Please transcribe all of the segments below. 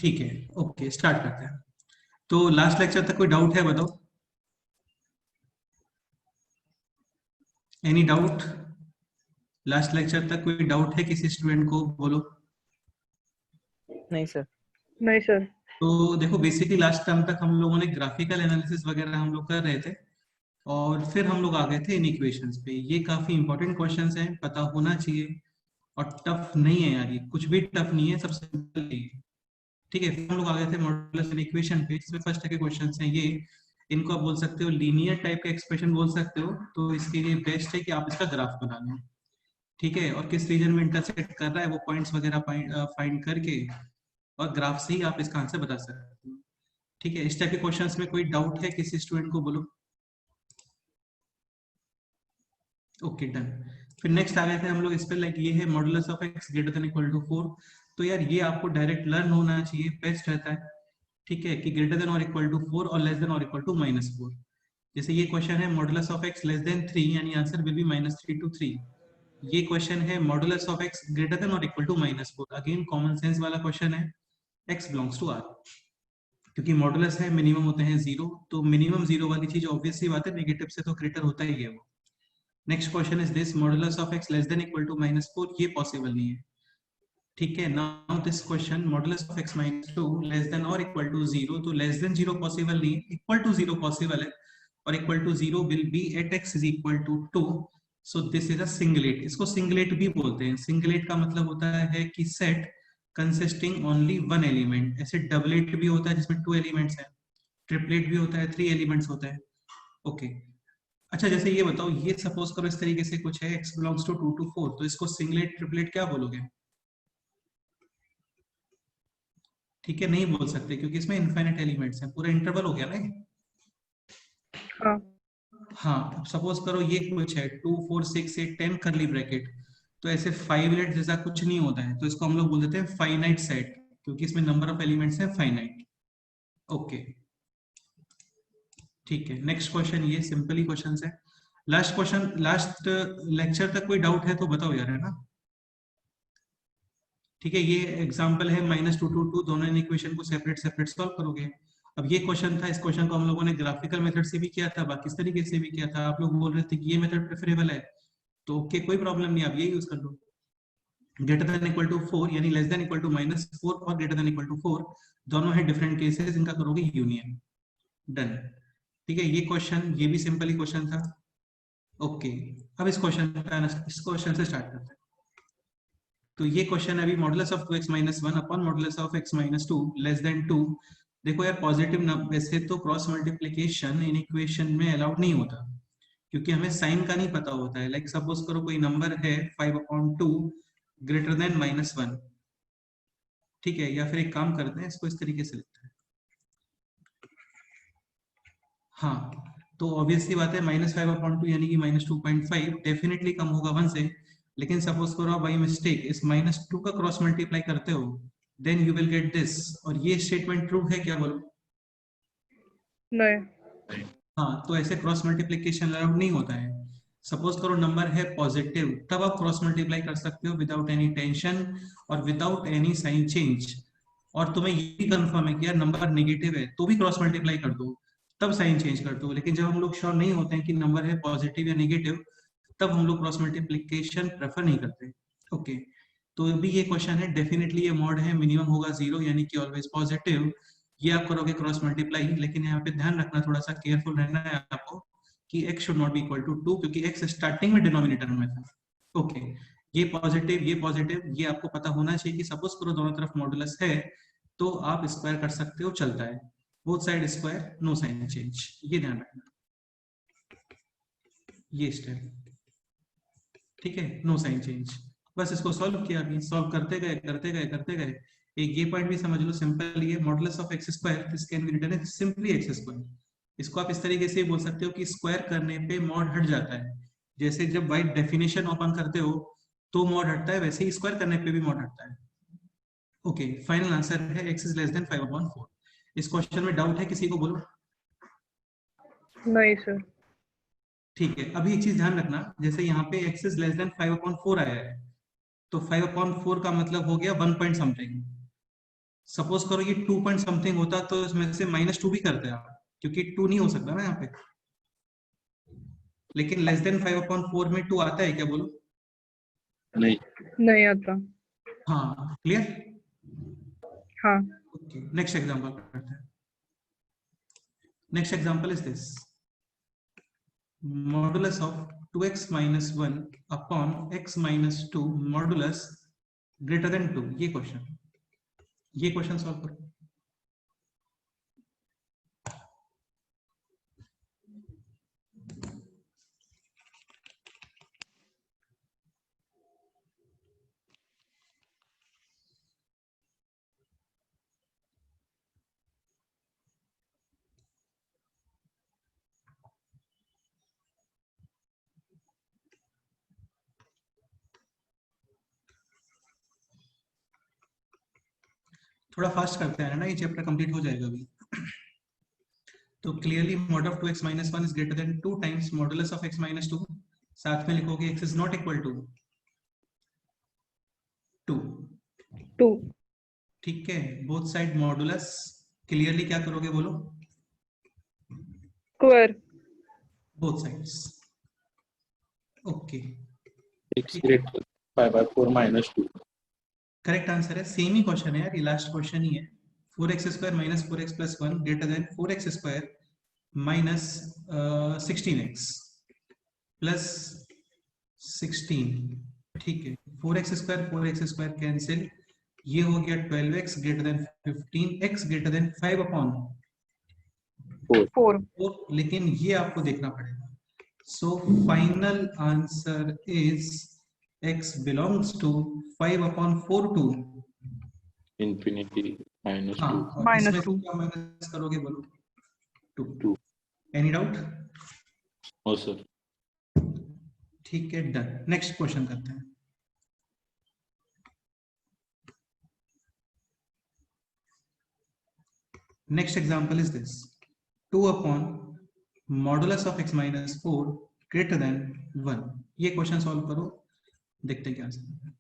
ठीक है, okay start करते हैं। तो लास्ट लेक्चर तक कोई डाउट है बताओ? Any doubt? लास्ट लेक्चर तक कोई डाउट है किसी स्टूडेंट को? बोलो। नहीं सर। नहीं सर। तो देखो बेसिकली लास्ट टाइम तक हम लोगों ने ग्राफिकल एनालिसिस वगैरह हम लोग कर रहे थे और फिर हम लोग आ गए थे इन इक्वेशंस पे। ये काफी इंपॉर्टेंट क्वेश्चंस हैं, पता होना चाहिए और टफ नहीं है यार, ये कुछ भी टफ नहीं है, सब सिंपल है। ठीक है, फिर हम लोग आ गए थे मॉडुलस एंड इक्वेशन पे, जिसमें फर्स्ट के क्वेश्चंस हैं ये। इनको आप बोल सकते हो लीनियर टाइप का एक्सप्रेशन बोल सकते हो, तो इसके लिए बेस्ट है कि आप इसका ग्राफ बना लें। ठीक है, और किस रीजन में इंटरसेक्ट कर रहा है वो पॉइंट्स वगैरह फाइंड करके और ग्राफ से ही आप इसका आंसर बता सकते हो। ठीक है, इस टाइप के क्वेश्चंस में कोई डाउट है किसी स्टूडेंट को? बोलो। Okay done. फिर नेक्स्ट आ गए थे हम लोग इस पे, लाइक ये है modulus of x greater than equal to 4। तो यार ये आपको डायरेक्ट लर्न होना चाहिए, बेस्ट रहता है। ठीक है, कि ग्रेटर देन और इक्वल टू 4 और लेस देन और इक्वल टू -4। जैसे ये क्वेश्चन है modulus of x less then 3, यानी आंसर विल बी -3 to 3। ये क्वेश्चन है modulus of x greater than और equal to -4। Again common sense वाला क्वेश्चन है, एक्स बिलोंग्स टू आर। क्योंकि मॉडुलस है मिनिमम होते हैं 0, तो मिनिमम 0 वाली चीज ऑब्वियस सी बात है, नेगेटिव से तो ग्रेटर होता ही है वो। Next question is this modulus of x less than equal to -4। ये पॉसिबल नहीं है। ठीक है, now this question modulus of x -2 less than और इक्वल टू 0। तो लेस देन 0 पॉसिबल नहीं है, इक्वल टू 0 पॉसिबल है, और equal to 0 will be at x is equal to 2। So this is a singlet. इसको सिंगलेट भी बोलते हैं। सिंगलेट का मतलब होता है कि set consisting only one element. ऐसे डबलेट भी होता है जिसमें 2 एलिमेंट्स हैं, ट्रिपलेट भी होता है 3 एलिमेंट्स होते हैं। ओके अच्छा, जैसे ये बताओ, ये सपोज करो इस तरीके से कुछ है, x बिलोंग्स टू 2 to 4, तो इसको सिंगलेट ट्रिपलेट क्या बोलोगे? ठीक है, नहीं बोल सकते क्योंकि इसमें इनफाइनाइट एलिमेंट्स हैं, पूरा इंटरवल हो गया ना। हाँ। हाँ, अब सपोज करो ये कुछ है 2 4 6 8 10 करली ब्रैकेट, तो ऐसे 5 लेट जैसा कुछ नहीं होता है, तो इसको हम लोग बोल देते हैं फाइनाइट सेट, क्योंकि इसमें नंबर ऑफ एलिमेंट्स है फाइनाइट। ओके ठीक है, नेक्स्ट क्वेश्चन, ये सिंपल ही क्वेश्चन है। लास्ट क्वेश्चन, लास्ट लेक्चर तक कोई डाउट है तो बताओ यार, है ना? ठीक है, ये एग्जांपल है -2 to 2, दोनों इक्वेशन को सेपरेट सेपरेट सॉल्व करोगे। अब ये क्वेश्चन था, इस क्वेश्चन को हम लोगों ने ग्राफिकल मेथड से भी किया था, बाकी इस तरीके से भी किया था। आप लोग बोल रहे थे कि ये मेथड प्रेफरेबल है, तो ओके कोई प्रॉब्लम नहीं, आप ये यूज कर लो। ग्रेटर देन इक्वल टू 4 यानी लेस देन इक्वल टू -4 और ग्रेटर देन इक्वल टू 4 दोनों है डिफरेंट केसेस, इनका करोगे यूनियन। डन। ठीक है, ये क्वेश्चन, ये भी सिंपल ही क्वेश्चन था। ओके, अब इस क्वेश्चन से स्टार्ट करते हैं। तो ये क्वेश्चन है अभी modulus of 2x - 1 upon modulus of x - 2 less then 2। देखो यार पॉजिटिव वैसे तो क्रॉस मल्टीप्लिकेशन इन इक्वेशन में अलाउड नहीं होता, क्योंकि हमें साइन का नहीं पता होता है। लाइक सपोज करो कोई नंबर है 5/2 ग्रेटर देन -1। ठीक है, या फिर एक काम करते हैं, इसको इस तरीके से लिखते हैं। हाँ, तो ऑब्वियसली बात है -5/2 यानी कि -2.5 डेफिनेटली कम होगा 1 से। लेकिन सपोज करो आप बाई मिस्टेक इस -2 का क्रॉस मल्टीप्लाई करते हो, then you will get this. और ये स्टेटमेंट ट्रू है क्या, बोलो? नहीं। हाँ, तो ऐसे क्रॉस मल्टीप्लिकेशन अलाउड नहीं होता है। सपोज करो नंबर है पॉजिटिव, तब आप क्रॉस मल्टीप्लाई कर सकते हो विदाउट एनी टेंशन और विदाउट एनी साइन चेंज। और तुम्हें ये भी कंफर्म है कि यार नंबर नेगेटिव है, तो भी क्रॉस मल्टीप्लाई कर दो, तब साइन चेंज कर दो। लेकिन जब हम लोग श्योर नहीं होते हैं कि नंबर है पॉजिटिव या नेगेटिव, तब हम लोग क्रॉस मल्टीप्लिकेशन प्रेफर नहीं करते। ओके, तो अभी ये क्वेश्चन है, डेफिनेटली ये मॉड है, मिनिमम होगा 0 यानी कि ऑलवेज पॉजिटिव। ये आप करोगे क्रॉस मल्टीप्लाई, लेकिन यहाँ पे ध्यान रखना, थोड़ा सा केयरफुल रहना है आपको कि x should not be equal to 2, क्योंकि x स्टार्टिंग में डिनोमिनेटर में था। ओके, ये पॉजिटिव, ये आपको पता होना चाहिए कि सपोज करो दोनों तरफ मॉडुलस है, तो आप स्क्वायर कर सकते हो, चलता है। Both side square, no sign change, ये ध्यान रखना। ये स्टेप, ठीक है, नो साइन चेंज। बस इसको सॉल्व किया, अभी सॉल्व करते गए करते गए करते गए। एक ये पॉइंट भी समझ लो, सिंपल ये modulus of x square, this can be written as simply x square. इसको आप इस तरीके से बोल सकते हो कि स्क्वायर करने पे मॉड हट जाता है। जैसे जब बाई डेफिनेशन ओपन करते हो तो मॉड हटता है, वैसे ही स्क्वायर करने पे भी मॉड हटता है। ओके, फाइनल आंसर है x इज लेस देन 5/4। इस क्वेश्चन में डाउट है किसी को, बोलो। नहीं सर। ठीक है, अभी एक चीज ध्यान रखना, जैसे यहाँ पे x इज लेस देन 5/4 आया है, तो 5/4 का मतलब हो गया 1 पॉइंट समथिंग। सपोज करो ये 2 पॉइंट समथिंग होता तो इसमें से -2 भी करते आप, क्योंकि 2 नहीं हो सकता ना यहाँ पे। लेकिन लेस देन 5/4 में 2 आता है क्या, बोलो? नहीं। नहीं आता। हाँ, क्लियर। हाँ। ओके, नेक्स्ट एग्जांपल करते हैं। Next example is this, modulus of 2x minus 1 upon x minus 2 modulus greater than 2। ये क्वेश्चन सॉल्व करो। थोड़ा फास्ट करते हैं ना, ये चैप्टर कंप्लीट हो जाएगा अभी। तो clearly mod of 2x minus 1 is greater than 2 times modulus of x minus 2। साथ में लिखोगे x is not equal to 2। 2। ठीक है, बोथ साइड मॉडुलस, क्लियरली क्या करोगे बोलो? Square. Both sides. Okay, x greater 5/4 minus 2। Correct answer है। Same ही question है यार, ये लास्ट क्वेश्चन ही है। 4x² minus 4x plus 1 greater than 4x² minus 16x plus 16। ठीक है, 4x² कैंसिल, ये हो गया 12x greater than 15x greater than 5/4। 4। लेकिन ये आपको देखना पड़ेगा। सो final answer is x belongs to 5/4 to infinity minus 2। हाँ, Minus इसमें 2। क्या माइनस करोगे बोलो? 2। 2। Any doubt? No sir. ठीक है, डन। नेक्स्ट क्वेश्चन करते हैं। Next example is this, 2 upon modulus of x minus 4 greater than 1। ये क्वेश्चन सॉल्व करो, देखते हैं क्या आंसर है।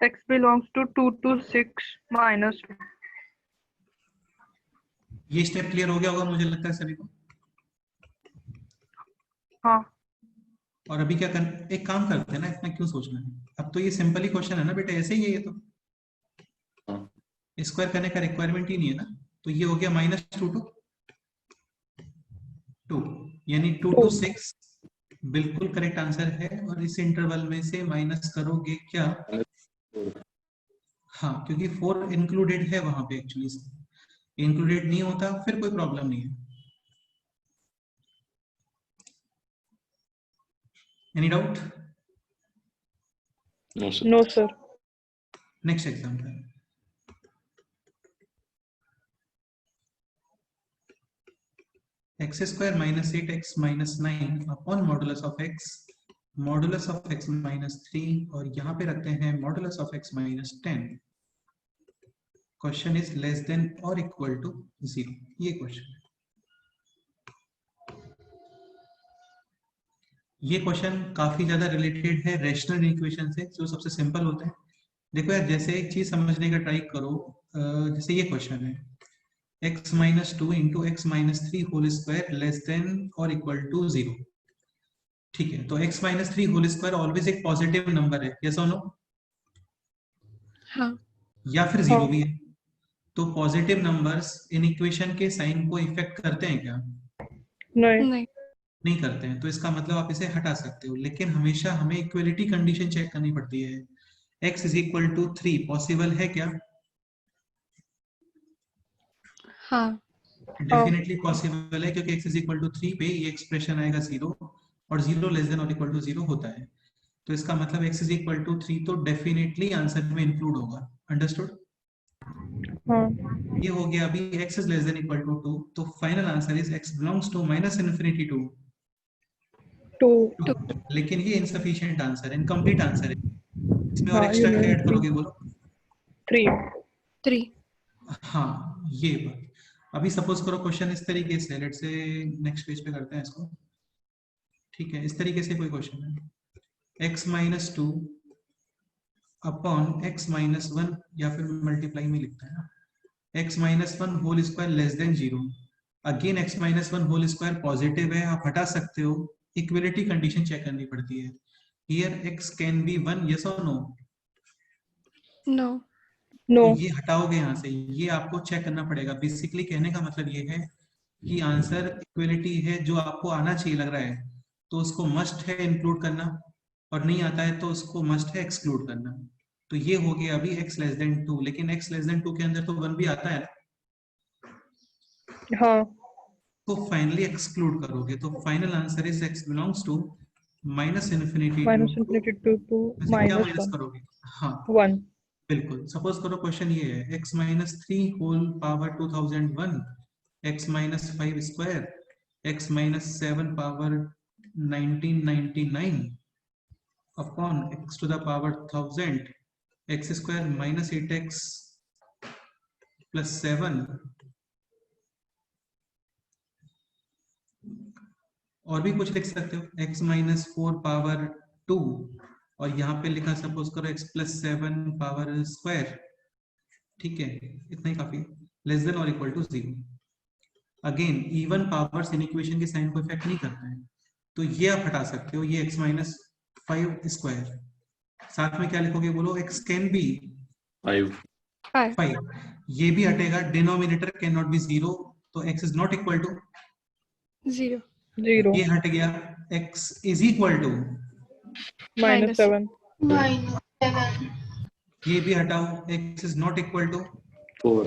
x belongs to 2 to 6 minus 2। ये स्टेप क्लियर हो गया होगा मुझे लगता है सभी को। हाँ। और अभी क्या कर, एक काम करते हैं ना, इतना क्यों सोचना है, अब तो ये सिंपल ही क्वेश्चन है ना बेटा, ऐसे ही है ये तो। स्क्वायर करने का रिक्वायरमेंट ही नहीं है ना। तो ये हो गया -2 to 2, यानी 2 to 6 बिल्कुल करेक्ट आंसर है। और इस इंटरवल में से माइनस करोगे क्या? हाँ, क्योंकि 4 इंक्लूडेड है वहां पे, एक्चुअली इंक्लूडेड नहीं होता फिर कोई प्रॉब्लम नहीं है। Any doubt? No sir. No sir. Next example, x² minus 8x minus 9 upon modulus of x minus 3, और यहाँ पे रखते हैं modulus of x minus 10। Question is less than और इक्वल टू 0। ये क्वेश्चन है। ये क्वेश्चन काफी ज्यादा रिलेटेड है रैशनल इक्वेशन से, जो सबसे सिंपल होते हैं। देखो यार, जैसे एक चीज समझने का ट्राई करो, जैसे ये क्वेश्चन है x minus 2 into x minus 3 whole square less than और इक्वल टू 0। ठीक है, तो x minus 3 whole square always एक पॉजिटिव नंबर है, यस और नो? हाँ। या फिर 0 भी है। तो पॉजिटिव नंबर्स इन इक्वेशन के साइन को इफेक्ट करते हैं क्या? नहीं। नहीं करते हैं। तो इसका मतलब आप इसे हटा सकते हो, लेकिन हमेशा हमें इक्वलिटी कंडीशन चेक करनी पड़ती है। x is equal to 3 possible है क्या? हाँ। डेफिनेटली पॉसिबल है, क्योंकि x इज इक्वल टू 3 पे ये एक्सप्रेशन आएगा 0, और 0 लेस देन और इक्वल टू 0 होता है। तो इसका मतलब x इज इक्वल टू 3 तो डेफिनेटली आंसर में इंक्लूड होगा। अंडरस्टूड? हाँ ये हो गया अभी x is less than equal to 2, तो final answer is x belongs to minus infinity to 2 2। लेकिन ये इनसफिशिएंट आंसर है, इनकम्प्लीट आंसर है। इसमें और हाँ एक्स्ट्रा क्या यूनियन ऐड करोगे बोलो? 3 3 हाँ ये बात। अभी सपोज करो क्वेश्चन इस तरीके से, लेट्स से नेक्स्ट पेज पे करते हैं इसको। ठीक है, इस तरीके से कोई क्वेश्चन है x minus two upon x minus one, या फिर मल्टीप्लाई में लिखता है ना, x minus one whole square less than 0। Again x minus one whole square positive है, आप हटा सकते हो, इक्वलिटी कंडीशन चेक करनी पड़ती है। Here x can be 1, yes और नो? नो नो तो ये हटाओगे यहाँ से, ये आपको चेक करना पड़ेगा। बेसिकली कहने का मतलब ये है कि आंसर इक्वलिटी है, जो आपको आना चाहिए लग रहा है तो उसको मस्ट है इंक्लूड करना, और नहीं आता है तो उसको मस्ट है एक्सक्लूड करना। तो ये हो गया अभी x लेस देन 2, लेकिन x लेस देन 2 के अंदर तो 1 भी आता है, हाँ तो फाइनली एक्सक्लूड करोगे, तो final answer is x belongs to minus infinity minus two infinity to वैसे क्या माइनस माइनस 1 करोगे? हाँ 1 बिल्कुल। सपोज करो क्वेश्चन ये है x minus 3 whole power 2001, x minus 5 square, x minus 7 power 1999 upon x to the power 1000, x square minus 8x plus 7, और भी कुछ लिख सकते हो, x माइनस 4 पावर 2, और यहाँ पे लिखा सपोज करो x प्लस 7 पावर स्क्वायर। ठीक है, इतना ही काफी, लेस देन और equal to 0। Again even powers in equation के साइन को इफेक्ट नहीं करता है, तो ये आप हटा सकते हो, ये x माइनस 5 स्क्वायर। साथ में क्या लिखोगे बोलो? x कैन बी 5 5, ये भी हटेगा, डिनोमिनेटर कैन नॉट बी 0, तो x is not equal to 0 0 ये हट गया, x is equal to minus 7 ये भी हटाओ, x is not equal to 4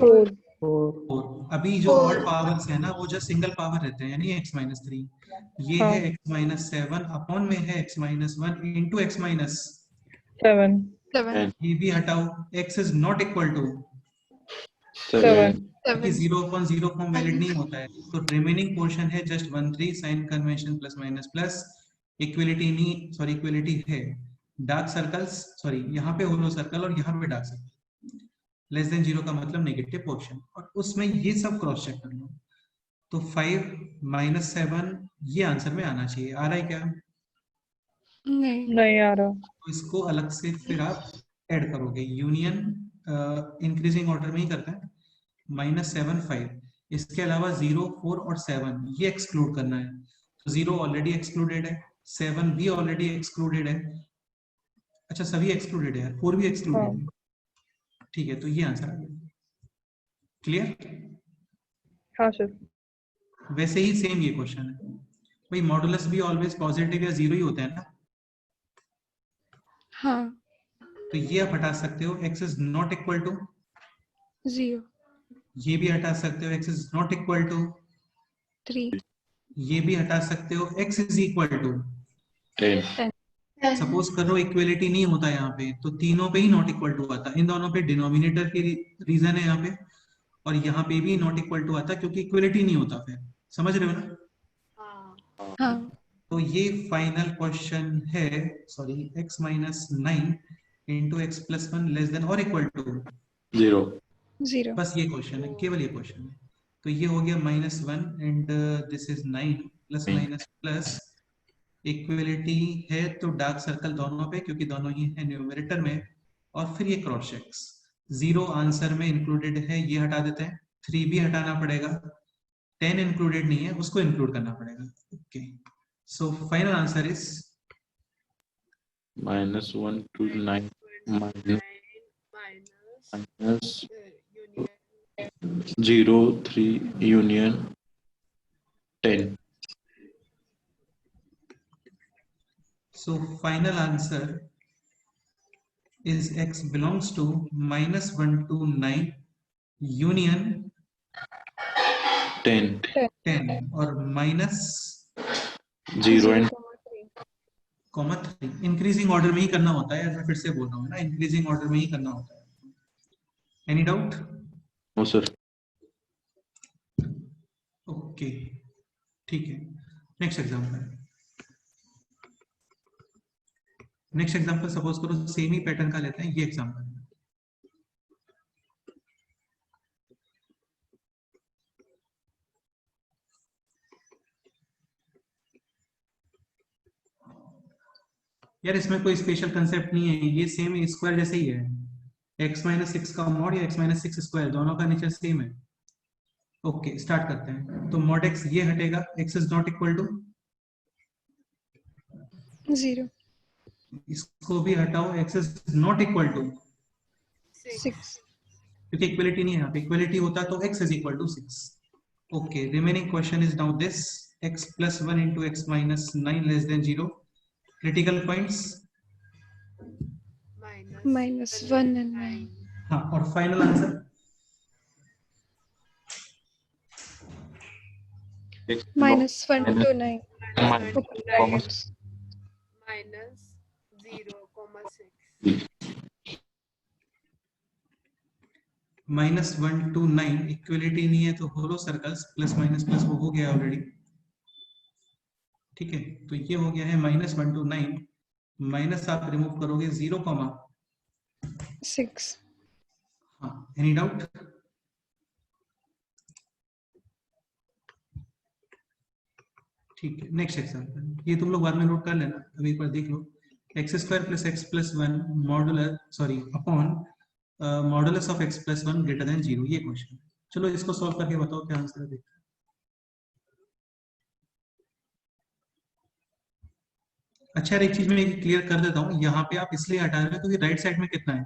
4 4। अभी जो ऑड पावर्स है ना वो जस्ट सिंगल पावर रहते हैं, यानी x माइनस 3, ये हाँ है x माइनस 7 अपॉन में है x minus 1 into x minus, 7 7 ये भी हटाओ, x is not equal to, 7 क्योंकि 7 0 अपॉन 0 फॉर्म वैलिड नहीं होता है, तो रिमेनिंग पोर्शन है just 1 3 sign convention plus minus plus, equality नहीं, सॉरी इक्वलिटी है, डार्क सर्कल्स, सॉरी यहाँ पे होलो सर्कल और यहाँ पे डार्क सर्कल, लेस देन 0 का मतलब नेगेटिव पोर्शन, और उसमें ये सब क्रॉस चेक कर लो। तो 5 माइनस 7 ये आंसर में आना चाहिए, आ रहा है क्या? नहीं नहीं आ रहा तो इसको अलग से फिर आप ऐड करोगे, यूनियन इंक्रीजिंग ऑर्डर में ही करता है, माइनस 7 5, इसके अलावा 0 4 और 7 ये एक्सक्लूड करना है, तो 0 ऑलरेडी एक्सक्लूडेड है, 7 भी ऑलरेडी एक्सक्लूडेड है, अच्छा सभी एक्सक्लूडेड है, 4 भी एक्सक्लूडेड हाँ है। ठीक है, तो ये आंसर आ गया। क्लियर? हाँ सर वैसे ही सेम ये क्वेश्चन है भाई, मॉडुलस भी ऑलवेज पॉजिटिव या जीरो ही होता है ना, हाँ तो ये आप हटा सकते हो, x is not equal to, 0 ये भी हटा सकते हो, x is not equal to, 3 ये भी हटा सकते हो, x is equal to. 10 suppose करो इक्वलिटी नहीं होता यहाँ पे, तो तीनों पे ही नॉट इक्वल टू आता, इन दोनों पे डिनोमिनेटर की रीजन है यहाँ पे, और यहाँ पे भी नॉट इक्वल टू आता क्योंकि इक्वलिटी नहीं होता, फिर समझ रहे हो ना? हाँ तो ये फाइनल क्वेश्चन है, sorry x minus 9 into x plus 1 less than और इक्वल टू 0 0 बस ये क्वेश्चन है, केवल ये क्वेश्चन है। तो ये हो गया minus 1 and this is 9 plus minus plus, equality है तो डार्क सर्कल दोनों पे क्योंकि दोनों ही है न्यूमरेटर में, और फिर ये क्रॉस चेक्स, 0 आंसर में इंक्लूडेड है, ये हटा देते हैं, 3 भी हटाना पड़ेगा, 10 इंक्लूडेड नहीं है उसको इंक्लूड करना पड़ेगा। Okay, so final answer is -1 to 9 minus 0 3 union 10 so final answer is x belongs to -1 to 9 union 10 10 और minus 0 and comma 3 increasing order में ही करना होता है, मैं फिर से बोल रहा हूँ ना, इंक्रीजिंग ऑर्डर में ही करना होता है। Any doubt? No sir. Okay ठीक है। नेक्स्ट एग्जांपल, सपोज करो सेम ही पैटर्न का लेते हैं, ये एग्जांपल। यार इसमें कोई स्पेशल कंसेप्ट नहीं है, ये सेम स्क्वायर जैसे ही है, x माइनस सिक्स का मॉड या x माइनस सिक्स स्क्वायर, दोनों का नेचर सेम है। ओके स्टार्ट करते हैं। तो मॉड x ये हटेगा, x is not equal to, 0 इसको भी हटाओ, x is not equal to, 6 क्योंकि इक्वलिटी नहीं है, यहाँ पे इक्वलिटी होता तो x is equal to 6। Okay remaining question is now this, x plus 1 into x minus 9 less than 0, critical points, -1 and 9 हाँ, और final answer -1 to 9 open brackets -1 to 9, equality नहीं है तो hollow circles plus minus plus वो हो गया already, ठीक है। तो ये हो गया है -1 to 9, माइनस आप रिमूव करोगे 0, 6 हाँ, एनी डाउट? ठीक है नेक्स्ट एग्जांपल, ये तुम लोग बाद में नोट कर लेना, अभी एक बार देख लो। X square plus X plus 1 modular sorry upon modulus of X plus 1 greater than 0, ये क्वेश्चन। चलो इसको सॉल्व करके बताओ क्या आंसर है, देखते हैं। अच्छा एक चीज मैं क्लियर कर देता हूँ, यहाँ पे आप इसलिए हटा रहे हो क्योंकि राइट साइड में कितना है,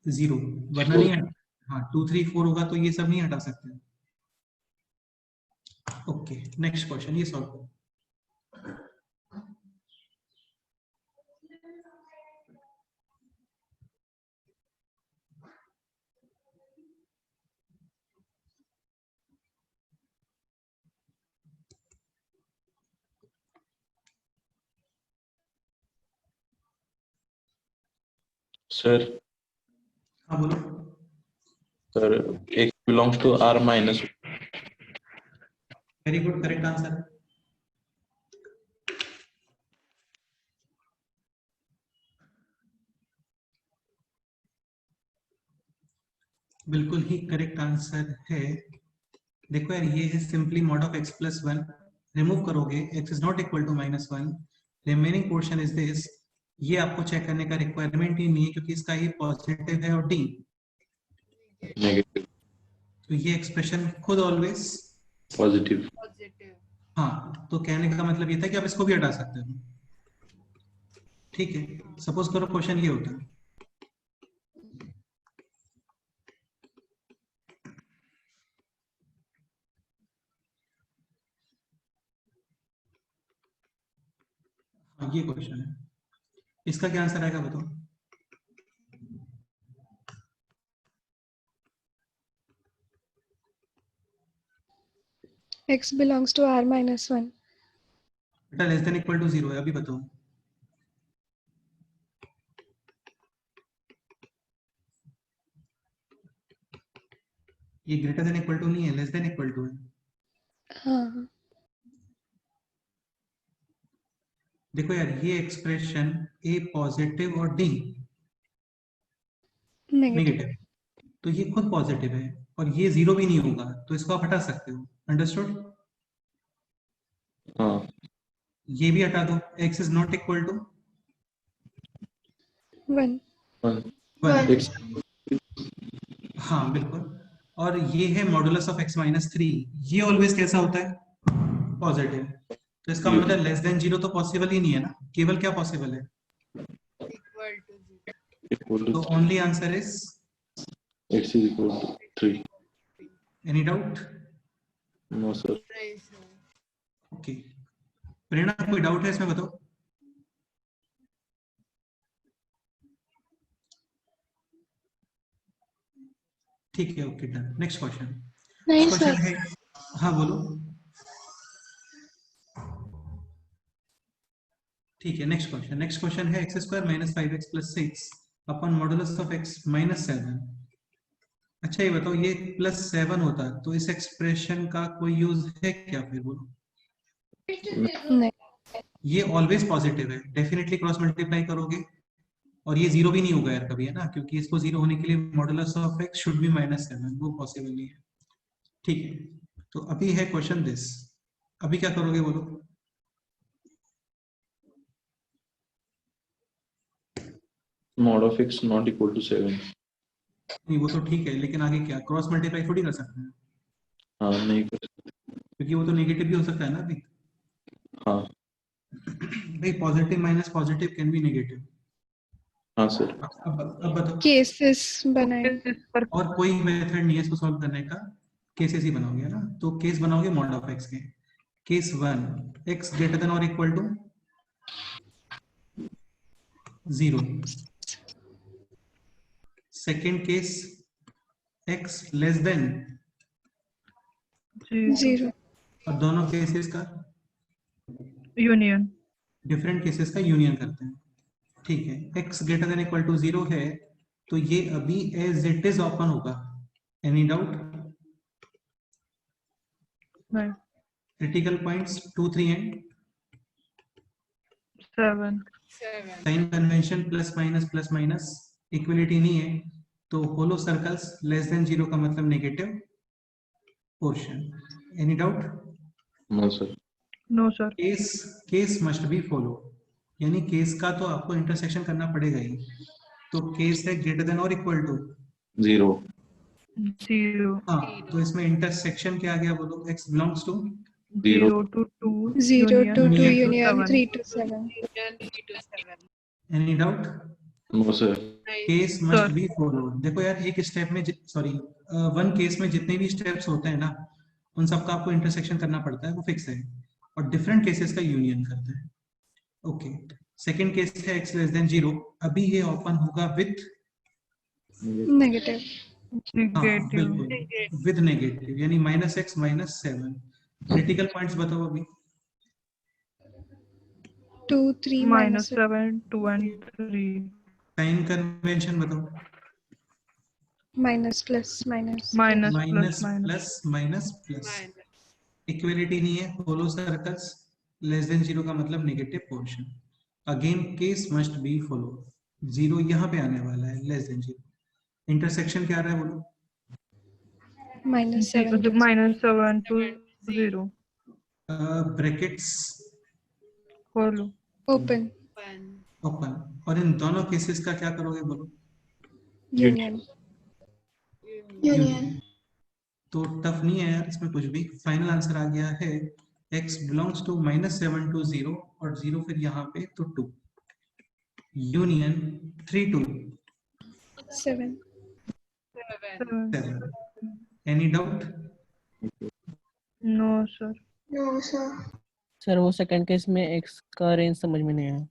0, वरना नहीं है। हाँ 2 3 4 होगा तो ये सब नहीं हटा सकते। ओके नेक्स्ट क्वेश्चन, ये सॉल्व करो। सर हाँ बोलो। Sir x belongs to r minus, very good, correct answer. बिल्कुल ही करेक्ट आंसर है। देखो यार ये है simply mod of x plus 1, remove करोगे x is not equal to -1, remaining portion is this. ये आपको चेक करने का रिक्वायरमेंट ही नहीं है क्योंकि इसका ये पॉजिटिव है और d, नेगेटिव, तो ये एक्सप्रेशन खुद ऑलवेज पॉजिटिव। हाँ, तो कहने का मतलब ये था कि आप इसको भी हटा सकते हो, ठीक है। सपोज करो क्वेश्चन ये होता है, हाँ ये क्वेश्चन है, इसका क्या आंसर आएगा बताओ। x belongs to r minus 1 बेटा लेस देन इक्वल टू 0 है, अभी बताओ। ये ग्रेटर देन इक्वल टू नहीं है, लेस देन इक्वल टू है। हाँ देखो यार ये एक्सप्रेशन ए पॉजिटिव और डी नेगेटिव नेगेटिव, तो ये खुद पॉजिटिव है और ये 0 भी नहीं होगा, तो इसको आप हटा सकते हो, अंडरस्टूड? हाँ ये भी हटा दो, x is not equal to 1 1, हाँ बिल्कुल, और ये है मॉडुलस ऑफ x माइनस 3, ये ऑलवेज कैसा होता है, पॉजिटिव, तो इसका मतलब लेस देन 0 तो पॉसिबल ही नहीं है ना, केवल क्या पॉसिबल है, इक्वल टू तो only answer is, x is equal to 3। Any doubt? No sir. Okay Prerna कोई डाउट है इसमें बताओ। ठीक है ओके डन, नेक्स्ट क्वेश्चन। नहीं क्वेश्चन सर है, हाँ बोलो। ठीक है, नेक्स्ट क्वेश्चन है X square minus 5x plus 6 upon modulus of x minus 7। अच्छा ये बताओ, ये प्लस 7 होता तो इस एक्सप्रेशन का कोई यूज है क्या? फिर बोलो। नहीं। ये ऑलवेज पॉजिटिव है, डेफिनेटली क्रॉस मल्टीप्लाई करोगे और ये जीरो भी नहीं होगा यार कभी, है ना, क्योंकि इसको जीरो होने के लिए modulus of x should be minus 7, वो पॉसिबल नहीं है। ठीक है, तो अभी है क्वेश्चन दिस, अभी क्या करोगे बोलो। mod of x not equal to 7। नहीं वो तो ठीक है, लेकिन आगे क्या, क्रॉस मल्टीप्लाई थोड़ी कर सकते हैं, हाँ नहीं कर सकते। क्योंकि वो तो नेगेटिव भी हो सकता है ना अभी। हाँ भाई positive minus positive can be negative. हाँ सर। अब बताओ, केसेस बनाए। इस पर और कोई मेथड नहीं है इसको सॉल्व करने का, केसेस ही बनाओगे, है ना। तो केस बनाओगे मॉड ऑफ एक्स के। केस 1, एक्स ग्रेटर देन और equal to 0। Second case, X less than, 0। और दोनों केसेस का यूनियन। डिफरेंट केसेस का यूनियन करते हैं। ठीक है, X greater than equal to 0 है, तो ये अभी एज इट इज ओपन होगा। Any doubt? नहीं। Critical points 2, 3 and 7। Sign convention plus minus equality नहीं है, तो होलो सर्कल्स लेस देन 0 का मतलब negative portion. Any doubt? No sir. No sir. Case must be follow, यानी केस का तो आपको इंटरसेक्शन करना पड़ेगा ही। तो केस है ग्रेटर देन और इक्वल टू 0। 0। हाँ, तो इसमें इंटरसेक्शन क्या आ गया बोलो, x belongs to 0 to 2 0 to 2 Union union 7। 3 to 7. Any doubt? No sir. Case must sir be follow. देखो यार, एक स्टेप में सॉरी, वन केस में जितने भी स्टेप्स होते हैं ना, उन सबका आपको इंटरसेक्शन करना पड़ता है, वो फिक्स है, और डिफरेंट केसेस का यूनियन करते हैं। ओके, सेकंड केस है x लेस देन 0, अभी ये ओपन होगा विथ, Negative. हाँ नेगेटिव। बिल्कुल विद नेगेटिव, यानी minus x minus 7। Critical points बताओ अभी। 2, 3, minus -7 2 and 3। साइन कन्वेंशन बताओ। minus plus minus minus plus. Plus minus plus minus plus, equality नहीं है, होलो सर्कल्स लेस देन 0 का मतलब negative portion. Again case must be follow, 0 यहाँ पे आने वाला है, लेस देन 0। इंटरसेक्शन क्या आ रहा है बोलो। -7 to -7 to 0। ब्रैकेट्स खोलो। open. ओपन, और इन दोनों केसेस का क्या करोगे बोलो। Union. यूनियन। तो टफ नहीं है यार इसमें कुछ भी, फाइनल आंसर आ गया है x बिलोंग्स टू -7 to 0, और 0 फिर यहाँ पे तो 2, union 3 to 7. 7। Any doubt? No sir. No, sir. Sir वो सेकंड केस में एक्स का रेंज समझ में नहीं आया।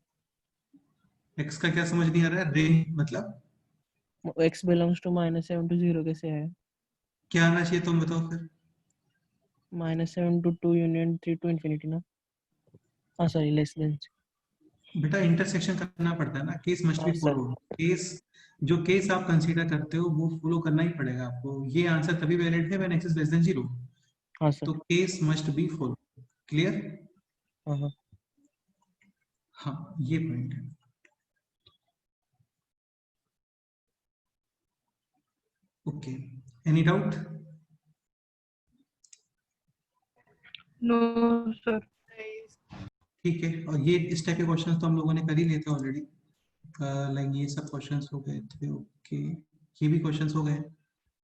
x का क्या समझ नहीं आ रहा है, रेंज मतलब एक्स बिलोंग्स टू -7 to 0 कैसे है? क्या आना चाहिए तुम बताओ फिर। -7 to 2 यूनियन 3 to infinity ना। हाँ सॉरी, लेस देन। बेटा इंटरसेक्शन करना पड़ता है ना, केस मस्ट बी हाँ, सर। फॉलो। केस, जो केस आप कंसीडर करते हो वो फॉलो करना ही पड़ेगा आपको। ये आंसर तभी वैलिड है when x is less than 0, हाँ सर। तो case must be follow. Clear? हाँ हाँ। हाँ, ये पॉइंट है। Okay, any doubt? No sir. ठीक है, और ये इस टाइप के क्वेश्चंस तो हम लोगों ने कर ही लिए थे ऑलरेडी, लाइक ये सब क्वेश्चंस हो गए थे। ओके, ये भी क्वेश्चंस हो गए।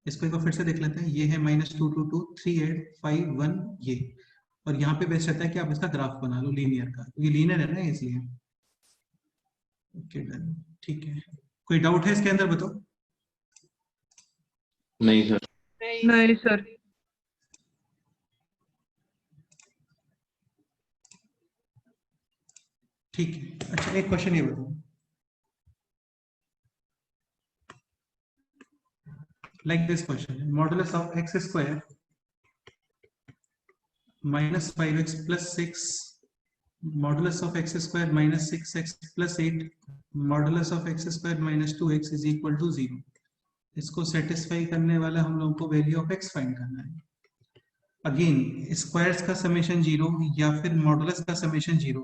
इसको एक बार फिर से देख लेते हैं। ये है -2 2 2 3 8 5 1 ये, और यहाँ पे बेस्ट रहता है कि आप इसका ग्राफ बना लो लीनियर का, ये लीनियर है ना इसलिए। ओके डन, ठीक है। कोई डाउट है इसके अंदर बताओ। नहीं सर। नहीं सर। ठीक है, अच्छा एक क्वेश्चन ये बताओ, like this question, modulus of x square -5x + 6 modulus of x square minus 6x plus 8 modulus of x square minus 2x is equal to 0। इसको सेटिस्फाई करने वाला हम लोगों को वैल्यू ऑफ x फाइंड करना है। अगेन स्क्वायर्स का summation 0 या फिर मॉडुलस का summation 0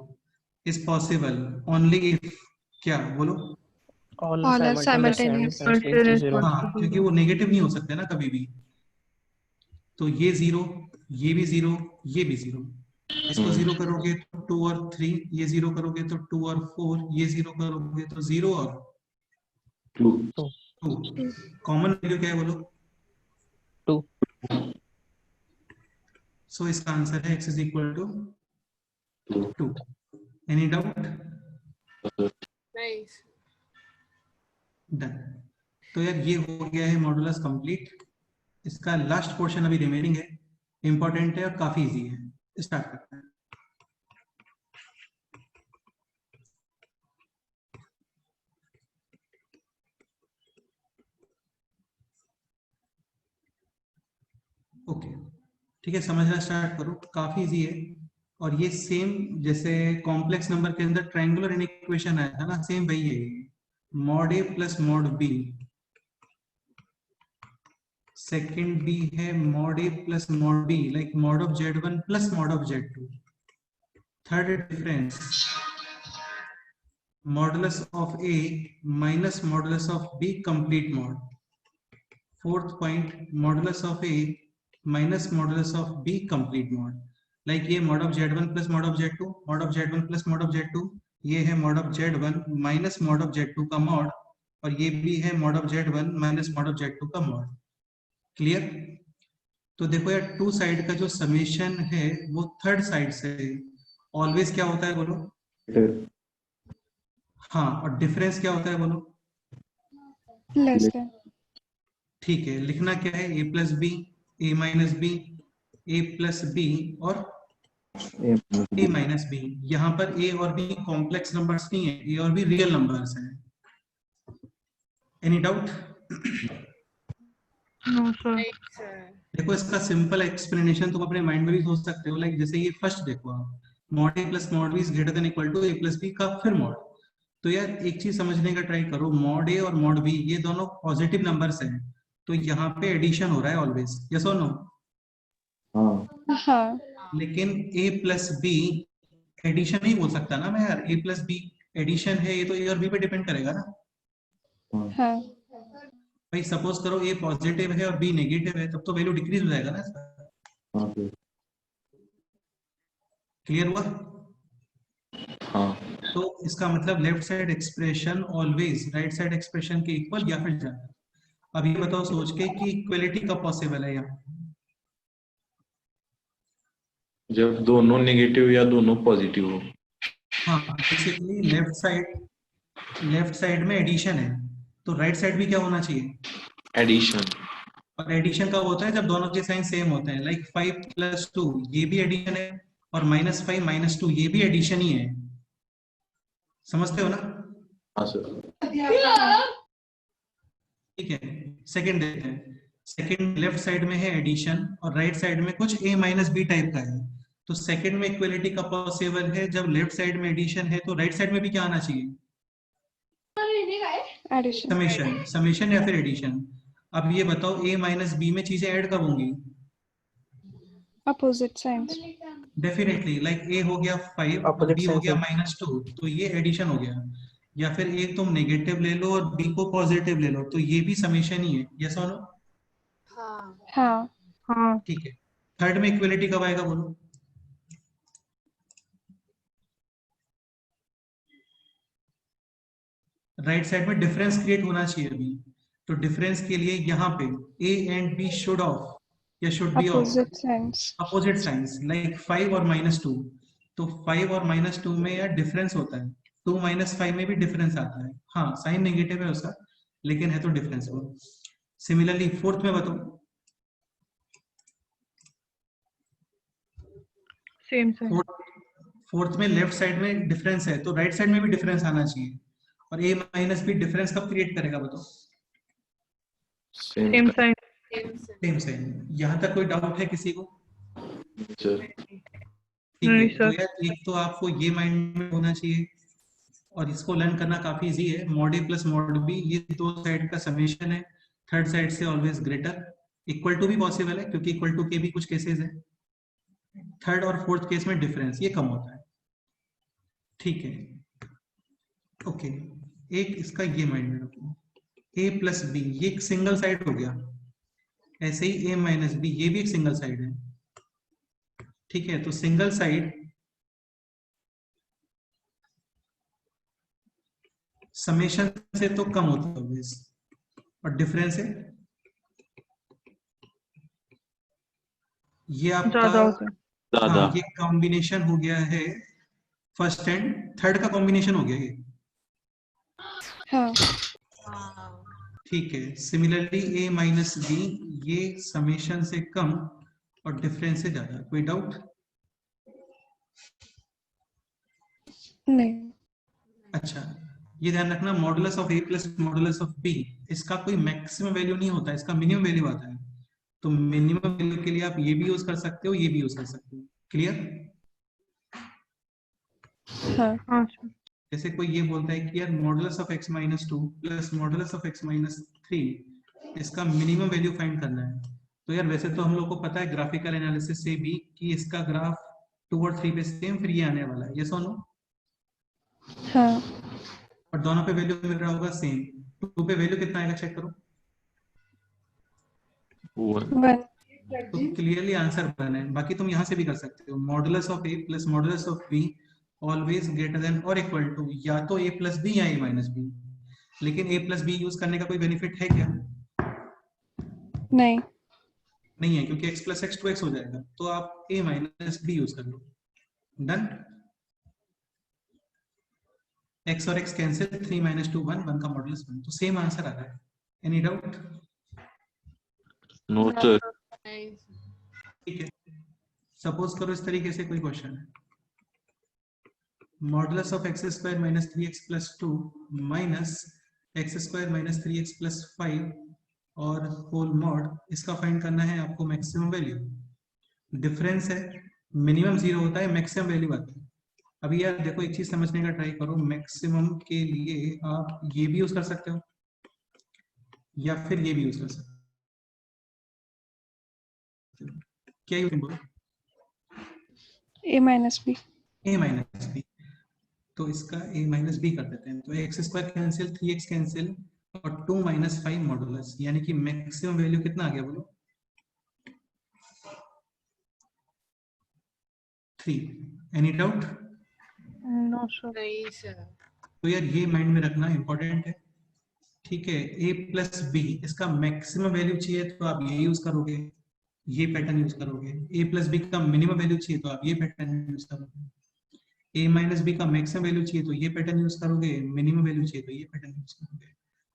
is possible only if, क्या बोलो? All All are are simultaneous simultaneous. and tends to zero. हाँ, क्योंकि वो नेगेटिव नहीं हो सकते ना कभी भी। तो ये 0, ये भी 0, ये भी 0। इसको 0 करोगे तो 2 और 3, ये 0 करोगे तो 2 और 4, ये 0 करोगे तो 0 और 2 2। कॉमन वैल्यू क्या है बोलो? 2। सो इसका आंसर है x is equal to 2। Any doubt? Nice. डन। तो यार ये हो गया है मॉडुलस कंप्लीट। इसका लास्ट पोर्शन अभी रिमेनिंग है, इंपॉर्टेंट है और काफी इजी है। स्टार्ट करते हैं। ओके ठीक है, समझना स्टार्ट करो, काफी इजी है। और ये सेम जैसे कॉम्प्लेक्स नंबर के अंदर ट्रायंगुलर इक्वेशन आया था ना, सेम वही है। मॉड ए plus mod B, second B है mod A plus mod B, like mod of z1 plus mod of z2। Third difference modulus of A minus modulus of B complete mod. Fourth point modulus of A minus modulus of B complete mod. Like ये mod of z1 plus mod of z2, mod of z1 plus mod of z2, ये है mod of z1 minus mod of z2 का mod, और ये भी है mod of z1 minus mod of z2 का mod. Clear? तो देखो यार, टू साइड का जो समेशन है वो थर्ड साइड से ऑलवेज क्या होता है बोलो? हाँ, और डिफरेंस क्या होता है बोलो? Less than. ठीक है, लिखना क्या है? a plus b, a minus b, a plus B और ए माइनस बी। यहाँ पर a और b कॉम्प्लेक्स नंबर्स नहीं है, a और b रियल नंबर्स हैं। Any doubt? No, sir. Right, sir. देखो इसका सिंपल एक्सप्लेनेशन तुम अपने माइंड में भी सोच सकते हो। लाइक जैसे ये फर्स्ट देखो आप, mod A plus mod B is greater than equal to a plus b का फिर मॉड। तो यार एक चीज समझने का ट्राई करो, मॉड ए और मॉड बी ये दोनों पॉजिटिव नंबर्स हैं, तो यहाँ पे एडिशन हो रहा है ऑलवेज, यस और नो? हाँ. लेकिन a प्लस बी एडिशन नहीं बोल सकता ना मैं यार, a प्लस बी एडिशन है, ये तो a और b पे डिपेंड करेगा ना। हाँ. भाई सपोज करो a पॉजिटिव है और b नेगेटिव है, तब तो वैल्यू डिक्रीज हो जाएगा ना इसका। क्लियर हुआ? हाँ। तो इसका मतलब left side expression always right side expression के इक्वल या फिर ज्यादा। अब ये बताओ सोच के कि इक्वलिटी कब पॉसिबल है यहाँ? जब दोनों नेगेटिव या दोनों पॉजिटिव हो। हाँ, बेसिकली लेफ्ट साइड में एडिशन है, तो राइट साइड भी क्या होना चाहिए? एडिशन। और एडिशन कब होता है? जब दोनों के साइन सेम होते हैं। लाइक 5 प्लस 2 ये भी एडिशन है, और -5 माइनस 2 ये भी एडिशन ही है। समझते हो ना? हाँ सर। ठीक है, सेकंड देखते हैं। सेकंड लेफ्ट साइड में है एडिशन और राइट साइड में कुछ a माइनस बी टाइप का है। तो सेकंड में इक्वलिटी कब पॉसिबल है? जब लेफ्ट साइड में एडिशन है, तो राइट साइड में भी क्या आना चाहिए? Addition. समेशन या फिर एडिशन। अब ये बताओ a माइनस बी में चीजें ऐड कब होंगी? Opposite signs. Definitely, like a हो गया 5 और Opposite b हो signs गया है। -2, तो ये एडिशन हो गया। या फिर a तुम नेगेटिव ले लो और b को पॉजिटिव ले लो, तो ये भी समेशन ही है, यस और नो? हाँ. हाँ. हाँ. ठीक है, थर्ड में इक्वलिटी कब आएगा बोलो? राइट साइड में डिफरेंस क्रिएट होना चाहिए अभी, तो डिफरेंस के लिए यहाँ पे a and b should of या should be of Opposite signs. Opposite signs, like 5 और -2। तो 5 और -2 में यार डिफरेंस होता है, 2 - 5 में भी डिफरेंस आता है। हाँ, साइन नेगेटिव है उसका, लेकिन है तो डिफरेंस हो। सिमिलरली फोर्थ में बताओ, Same sign. फोर्थ में लेफ्ट साइड में डिफरेंस है, तो राइट साइड में भी डिफरेंस आना चाहिए। और a माइनस बी डिफरेंस कब क्रिएट करेगा बताओ? Same sign. Same, sir. Same sign. यहाँ तक कोई डाउट है किसी को? सर। ठीक है, नहीं तो सर। यार एक तो आपको ये माइंड में होना चाहिए, और इसको लर्न करना काफी इजी है। मॉड ए प्लस मॉड बी ये दो साइड का समेशन है, थर्ड साइड से ऑलवेज ग्रेटर। इक्वल टू भी पॉसिबल है क्योंकि इक्वल टू के भी कुछ केसेस है। थर्ड और फोर्थ केस में डिफरेंस ये कम होता है, ठीक है। ओके, एक इसका ये माइंड में रखो, ए प्लस बी ये एक सिंगल साइड हो गया, ऐसे ही ए माइनस बी ये भी एक सिंगल साइड है, ठीक है। तो सिंगल साइड समेशन से तो कम होता है ऑलवेज, और डिफरेंस है ये आपका, ज्यादा होता है। ज्यादा। हाँ, ये कॉम्बिनेशन हो गया है, फर्स्ट एंड थर्ड का कॉम्बिनेशन हो गया ये, हाँ ठीक है। सिमिलरली ए माइनस बी ये समेशन से कम और डिफरेंस से ज्यादा। कोई डाउट? नहीं अच्छा, ये ध्यान रखना, modulus of A plus modulus of b इसका कोई मैक्सिमम वैल्यू नहीं होता है, इसका मिनिमम वैल्यू आता है। तो मिनिमम वैल्यू के लिए आप ये भी यूज कर सकते हो, ये भी यूज कर सकते हो। क्लियर? हाँ हाँ सर। जैसे कोई ये बोलता है कि यार modulus of x minus two plus modulus of x minus three इसका मिनिमम वैल्यू फाइंड करना है, तो यार वैसे तो हम लोग को पता है ग्राफिकल एनालिसिस से भी कि इसका ग्राफ 2 और 3 पे सेम फिर ये आने वाला है, ये सोनो, हाँ और दोनों पे वैल्यू मिल रहा होगा सेम। 2 पे वैल्यू कितना आएगा चेक करो, 1 तो क्लियरली आंसर 1 है। बाकी तुम यहां से भी कर सकते हो, modulus of A plus modulus of be always greater than और इक्वल टू या तो ए प्लस बी या ए माइनस बी। लेकिन ए प्लस बी यूज करने का कोई बेनिफिट है क्या? नहीं नहीं है, क्योंकि x प्लस एक्स 2x हो जाएगा, तो आप a माइनस बी यूज कर लो। डन। x और x कैंसिल, 3 माइनस 2 1, 1 का मॉडुलस 1, तो सेम आंसर आ रहा है। Any doubt? No sir. ठीक है, सपोज करो इस तरीके से कोई क्वेश्चन है, modulus of x square minus 3x plus 2 minus x square minus 3x plus 5 और होल मॉड, इसका फाइंड करना है आपको मैक्सिमम वैल्यू। डिफरेंस है, मिनिमम 0 होता है, मैक्सिमम वैल्यू आती है। अभी यार देखो, एक चीज समझने का ट्राई करो, मैक्सिमम के लिए आप ये भी यूज कर सकते हो या फिर ये भी यूज कर सकते हो। क्या यूज बोलो? a minus B a minus B, तो इसका a माइनस बी कर देते हैं, तो x square cancel, 3x cancel और 2 माइनस 5 मॉडुलस, यानी कि मैक्सिमम वैल्यू कितना आ गया बोलो? 3। Any doubt? No sir. तो यार ये माइंड में रखना इंपॉर्टेंट है, ठीक है। a प्लस बी इसका मैक्सिमम वैल्यू चाहिए तो आप ये यूज करोगे, ये पैटर्न यूज करोगे। a प्लस बी का मिनिमम वैल्यू चाहिए तो आप ये पैटर्न यूज करोगे। a माइनस बी का मैक्सिमम वैल्यू चाहिए तो ये पैटर्न यूज करोगे, मिनिमम वैल्यू चाहिए तो ये पैटर्न यूज करोगे।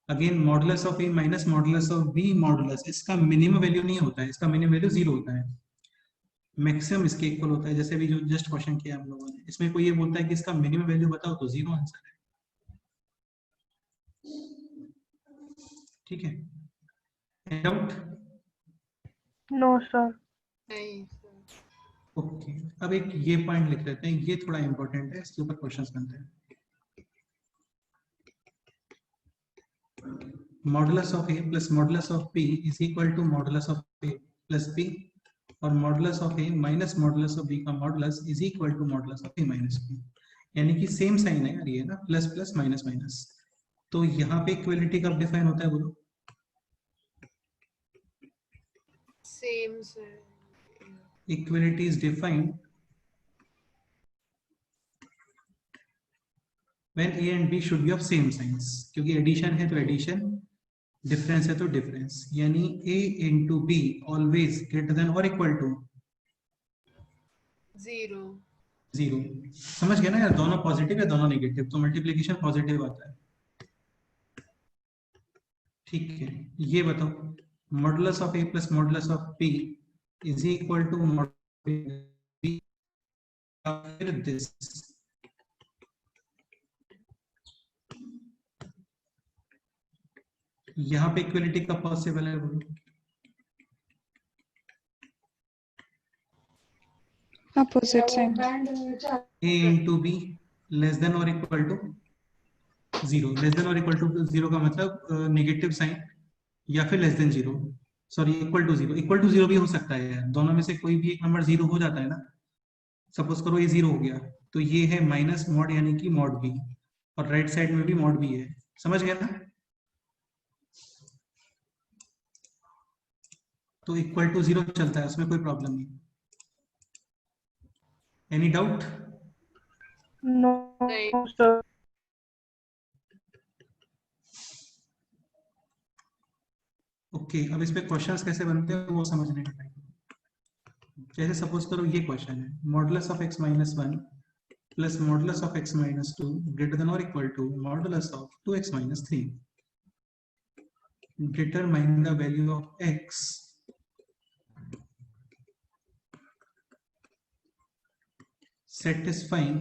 Again modulus of a minus modulus of b modulus, इसका मिनिमम वैल्यू नहीं होता है, इसका मिनिमम वैल्यू 0 होता है, मैक्सिमम इसके इक्वल होता है। जैसे भी जो जस्ट क्वेश्चन किया हम लोगों ने, इसमें कोई ये बोलता है कि इसका मिनिमम वैल्यू बताओ तो 0 आंसर है, ठीक है। डाउट? No sir. ओके, अब एक ये पॉइंट लिख लेते हैं, ये थोड़ा इंपॉर्टेंट है, इसके ऊपर क्वेश्चंस बनते हैं। Modulus of a plus modulus of b is equal to modulus of a plus b, और modulus of a minus modulus of b का modulus is equal to modulus of a minus b, यानी कि same sign है यार, ये ना plus plus minus minus. तो यहाँ पे इक्वलिटी कब डिफाइन होता है बोलो? Same sir. Equality is defined when a and b should be of same signs, क्योंकि एडिशन है तो एडिशन, डिफरेंस है तो डिफरेंस, यानी a into b always greater than or equal to 0। 0। समझ गए ना यार, दोनों पॉजिटिव है दोनों नेगेटिव, तो मल्टीप्लिकेशन पॉजिटिव आता है, ठीक है। ये बताओ, modulus of a plus modulus of b is equal to modulus b फिर दिस, यहाँ पे इक्वलिटी कब पॉसिबल है बोलो? Opposite sign. A into B less than और इक्वल टू 0। लेस देन और इक्वल टू 0 का मतलब नेगेटिव साइन या फिर less than 0, sorry equal to 0। Equal to 0 भी हो सकता है यार, दोनों में से कोई भी एक नंबर 0 हो जाता है ना। सपोज करो ये 0 हो गया, तो ये है माइनस मॉड यानी कि मॉड बी, और राइट साइड में भी मॉड बी है। समझ गया ना? तो इक्वल टू 0 चलता है, उसमें कोई प्रॉब्लम नहीं। Any doubt? No, नहीं। sir. ओके, अब इस पे क्वेश्चंस कैसे बनते हैं वो समझने का ट्राई करो। जैसे सपोज करो ये क्वेश्चन है, modulus of x minus 1 plus modulus of x minus 2 greater than और equal to modulus of 2x minus 3। Determine the value of x satisfying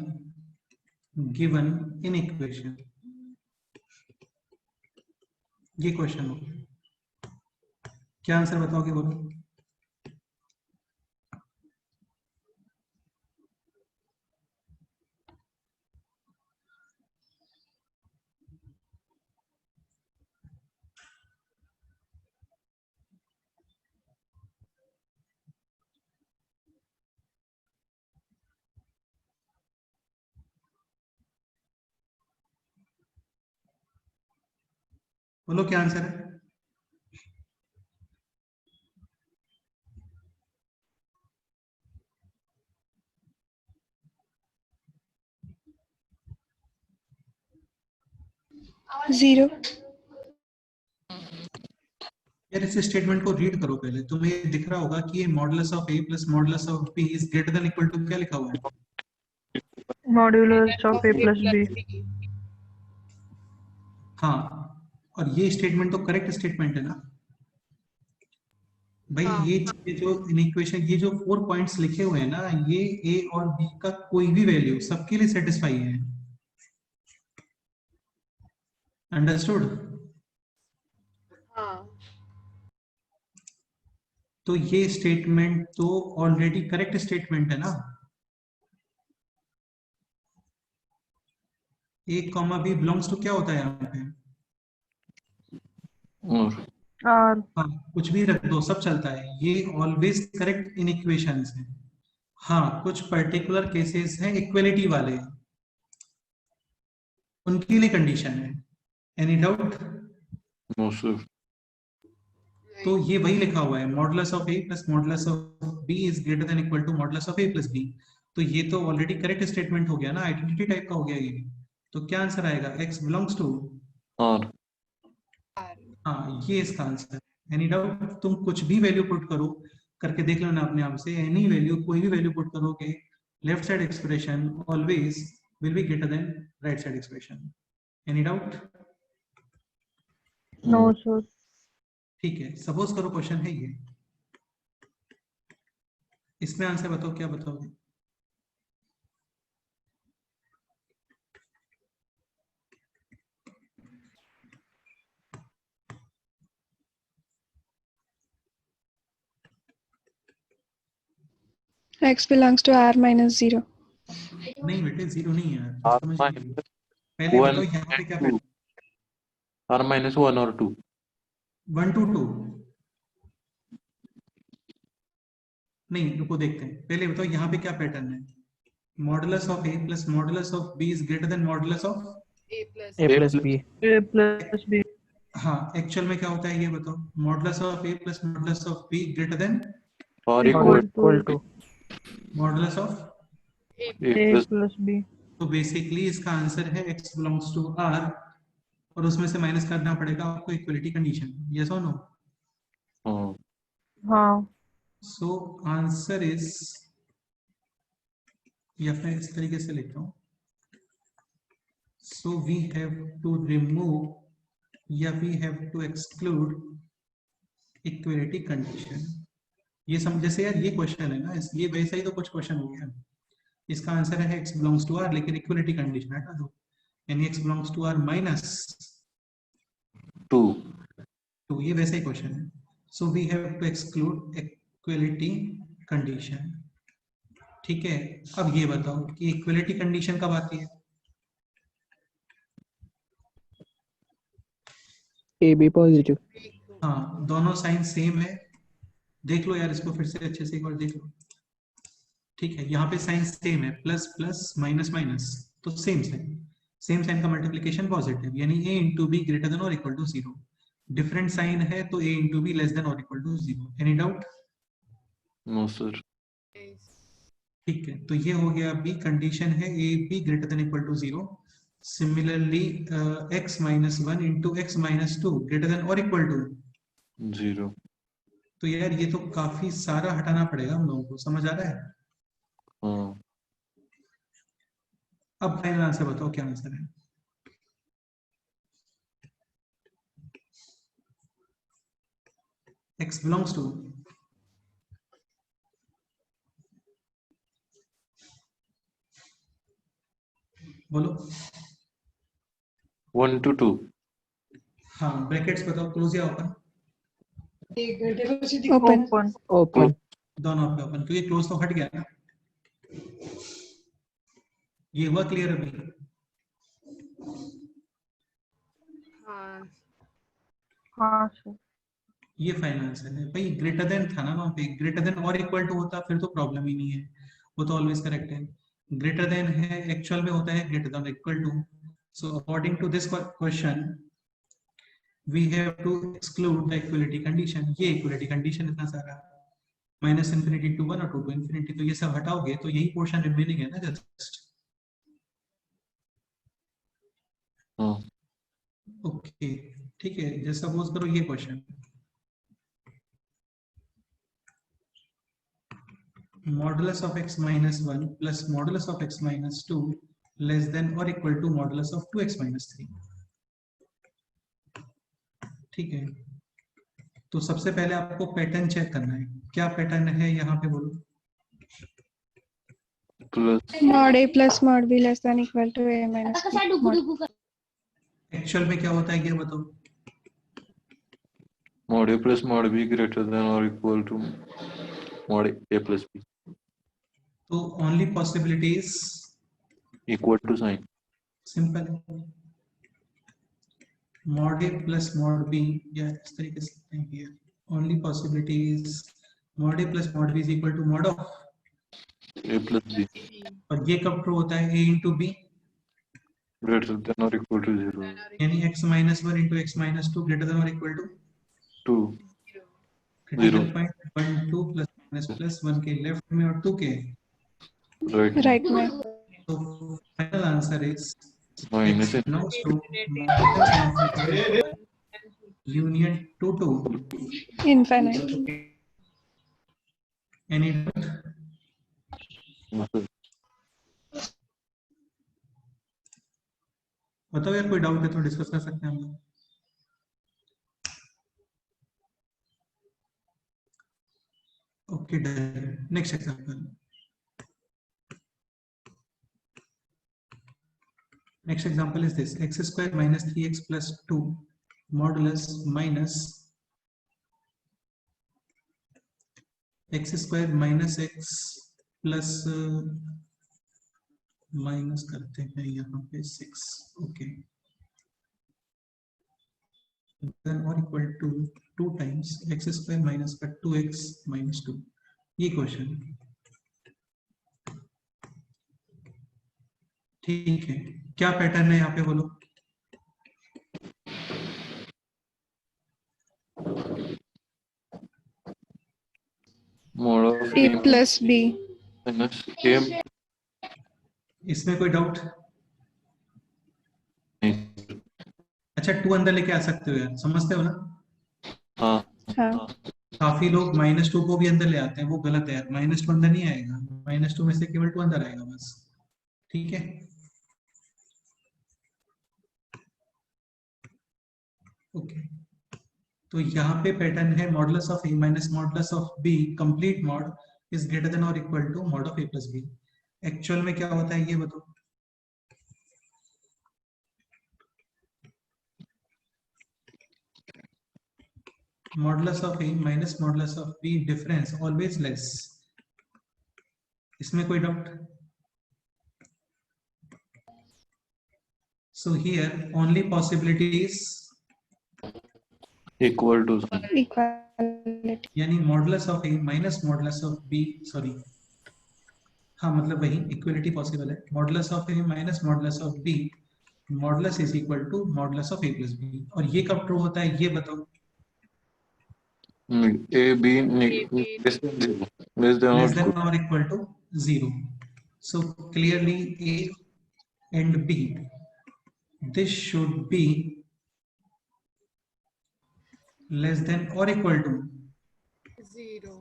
given in equation। ये क्वेश्चन हो, क्या आंसर बताओगे बोलो? बोलो क्या आंसर है? Zero. यार इस स्टेटमेंट को रीड करो पहले, तुम्हें दिख रहा होगा कि ये modulus of a plus modulus of b is greater than equal to क्या लिखा हुआ है? Modulus of a plus b. हाँ, और ये स्टेटमेंट तो करेक्ट स्टेटमेंट है ना भाई। हाँ। ये चीजें जो इन इक्वेशन, ये जो 4 पॉइंट्स लिखे हुए हैं ना, ये a और b का कोई भी वैल्यू सबके लिए सेटिस्फाई है। अंडरस्टूड? हाँ। तो ये स्टेटमेंट तो ऑलरेडी करेक्ट स्टेटमेंट है ना। a comma b belongs to क्या होता है यहाँ पे? और R. हाँ, कुछ भी रख दो सब चलता है, ये ऑलवेज करेक्ट इन इक्वेशंस है। हाँ, कुछ पर्टिकुलर केसेस हैं इक्वलिटी वाले, उनके लिए कंडीशन है। Any doubt? No sir. तो ये वही लिखा हुआ है, modulus of a plus modulus of b is greater than equal to modulus of a plus b। तो ये तो ऑलरेडी करेक्ट स्टेटमेंट हो गया ना, आइडेंटिटी टाइप का हो गया ये। तो क्या आंसर आएगा? x बिलोंग्स टू और हाँ, ये इसका आंसर। Any doubt? तुम कुछ भी वैल्यू पुट करो, करके देख लेना अपने आप से, एनी वैल्यू, कोई भी वैल्यू पुट करोगे, left side expression always will be greater then right side expression. Any doubt? No, sir. ठीक है, सपोज करो क्वेश्चन है ये, इसमें आंसर बताओ, क्या बताओगे? X belongs to R minus 0. नहीं बेटे, 0 नहीं है यार, R समझ minus लीजिए। पहले 1 बताओ यहाँ पे क्या and 2. R minus 1 or 2. 1 to 2 नहीं, रुको देखते हैं। पहले बताओ यहाँ पे क्या पैटर्न है? Modulus of a plus modulus of b is greater then modulus of A plus A plus B. A plus b. हाँ, एक्चुअल में क्या होता है ये बताओ? Modulus of a plus modulus of b greater then Or Equal equal to modulus of. A A A plus plus b. तो basically इसका answer है x बिलोंग्स टू r, और उसमें से माइनस करना पड़ेगा आपको इक्वलिटी कंडीशन। यस और नो? हाँ. सो आंसर इज, या फिर इस तरीके से लिखता हूँ, so we have to remove या we have to exclude equality condition. ये समझ, जैसे यार ये क्वेश्चन है ना, ये वैसा ही तो कुछ क्वेश्चन हो गया। इसका आंसर है x बिलोंग्स टू r, लेकिन इक्वलिटी कंडीशन हटा दो, यानी x belongs to r minus 2. तो ये वैसा ही क्वेश्चन है। So we have to exclude equality condition. ठीक है, अब ये बताओ कि इक्वलिटी कंडीशन कब आती है? A B positive. हाँ, दोनों साइन सेम है। देख लो यार इसको फिर से अच्छे से एक बार देख लो। ठीक है, यहाँ पे साइन सेम है, प्लस प्लस माइनस माइनस, तो सेम साइन का मल्टीप्लीकेशन पॉजिटिव, यानी a into B greater than और इक्वल टू 0। डिफरेंट साइन है तो a into B less than और equal to 0। Any doubt? No sir. ठीक है, तो ये हो गया बी कंडीशन है, a b greater than equal to 0। Similarly x minus 1 into x minus 2 greater than और इक्वल टू 0। तो यार ये तो काफी सारा हटाना पड़ेगा हम लोगों को, समझ आ रहा है? हाँ, अब फाइनल आंसर बताओ क्या आंसर है? x belongs to बोलो। 1 to 2। हाँ, ब्रैकेट्स बताओ, क्लोज या ओपन? Open. Open. ओपन। दोनों पे ओपन, क्योंकि क्लोज तो हट गया ना। ये हुआ क्लियर अभी? हाँ हाँ सर। ये फाइनल आंसर है भाई। ग्रेटर देन था ना वहां पे, ग्रेटर देन और इक्वल टू होता फिर तो प्रॉब्लम ही नहीं है, वो तो ऑलवेज करेक्ट है। ग्रेटर देन है, एक्चुअल में होता है greater than equal to. So according to this question we have to exclude the equality condition. ये इक्वलिटी कंडीशन इतना सारा माइनस इन्फिनिटी टू 1 और 2 टू इन्फिनिटी, तो ये सब हटाओगे तो यही पोर्शन रिमेनिंग है ना जस्ट। हाँ, ओके, ठीक है, जैसे सपोज करो ये question, modulus of x minus 1 plus modulus of x minus 2 less than और equal to modulus of 2x minus 3। ठीक है, तो सबसे पहले आपको पैटर्न चेक करना है। क्या पैटर्न है यहाँ पे बोलो? Plus Mod A plus mod B less than equal to A minus B. Mod. Actual में क्या होता है ये बताओ? mod a plus mod b greater than or equal to mod a plus b तो only possibilities equal to sign। Simple है, mod ए plus mod B, या इस तरीके से लिखते हैं here, only possibilities mod A plus mod B is equal to mod of, a plus b और ये कब ट्रू होता है? A into B, greater than or equal to 0। यानी x minus 1 into x minus 2 greater than और equal to 2 critical 0 point 1 2 plus minus plus 1 के left में और 2 के right Right में. तो final answer is minus x n belongs to union 2 to Infinite. any doubt? बताओ यार, कोई डाउट है तो डिस्कस कर सकते हैं हम लोग। Okay done, next example. Next example is this, x square minus 3x plus 2 modulus minus x square minus x plus minus करते हैं यहाँ पे 6। ओके, देन और equal to 2 times x square minus का 2x माइनस 2। ये question ठीक है, क्या पैटर्न है यहाँ पे बोलो? mod of A plus B. minus a इसमें कोई डाउट? नहीं। अच्छा, 2 अंदर लेके आ सकते हो यार, समझते हो ना? हाँ हाँ. काफी लोग -2 को भी अंदर ले आते हैं, वो गलत है यार। -2 अंदर नहीं आएगा, -2 में से केवल 2 अंदर आएगा बस। ठीक है, ओके, तो यहाँ पे पैटर्न है modulus of a minus modulus of b complete mod is greater than और equal to mod of a plus b। Actual में क्या होता है ये बताओ? Modulus of a minus modulus of b difference always less, इसमें कोई doubt? So here only possibility is equal to some. Equality. यानी modulus of A minus modulus of B, sorry हाँ मतलब वही इक्वलिटी पॉसिबल है, modulus of A minus modulus of B, modulus is equal to modulus of A plus B. और ये कब true होता है ये बताओ? A B less than zero, less than or less than equal. और equal to 0। So clearly A and B, this should be less than or equal to 0.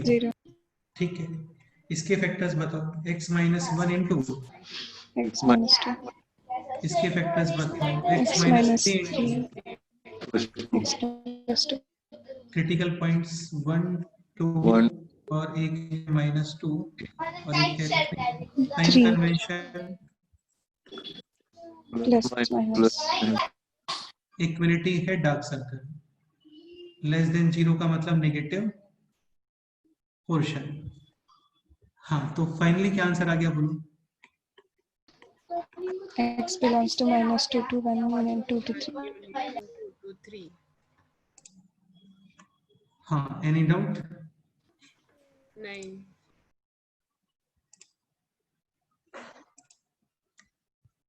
0. ठीक है। इसके फैक्टर्स बताओ, x minus 1 into, X minus 2. इसके factors बताओ, x X minus minus 3 3. Into, X plus 2. Critical points 1 2 1 और एक minus 2 और एक है 3। Sign 3 convention, plus minus. Equality है डार्क सर्कल, लेस देन 0 का मतलब नेगेटिव पोर्शन। हाँ तो फाइनली क्या आंसर आ गया बोलो? X belongs to minus 2 to 1 and 2 to 3. 2 to 3. हाँ, एनी डाउट? नहीं।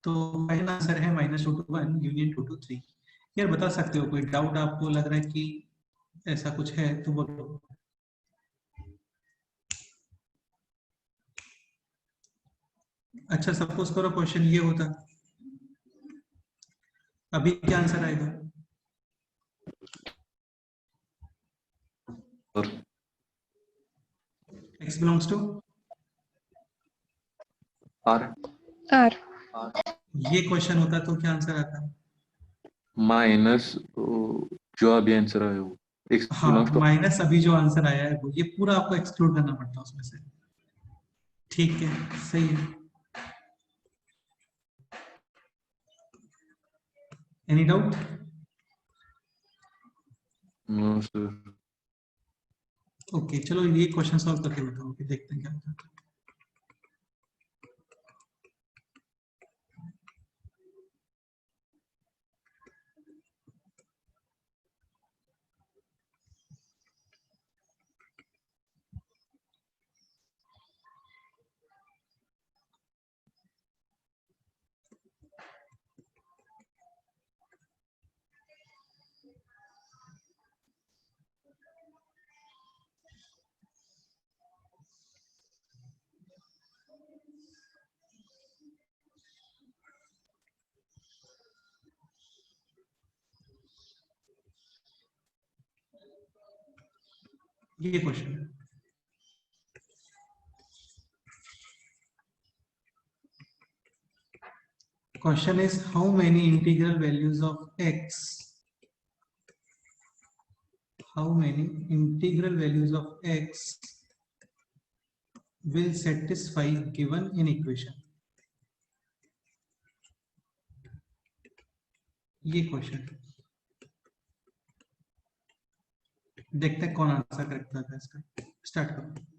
तो फाइनल आंसर है माइनस 2 to 1 यूनियन 2 to 3। यार बता सकते हो, कोई डाउट आपको लग रहा है कि ऐसा कुछ है तो बोलो। अच्छा सपोज करो क्वेश्चन ये होता, अभी क्या आंसर आएगा? or x belongs to R R. ये क्वेश्चन होता तो क्या आंसर आता? माइनस जो अभी आंसर आया वो x हाँ belongs to माइनस अभी जो आंसर आया है वो, ये पूरा आपको एक्सक्लूड करना पड़ता है उसमें से। ठीक है, सही है। Any doubt? no sir. Okay चलो ये क्वेश्चन सॉल्व करके बताओ कि देखते हैं क्या होता है। ये क्वेश्चन है, question is how many integral values of x, how many integral values of x will satisfy given in equation? ये क्वेश्चन देखते हैं कौन आंसर करेक्ट था इसका। स्टार्ट करो।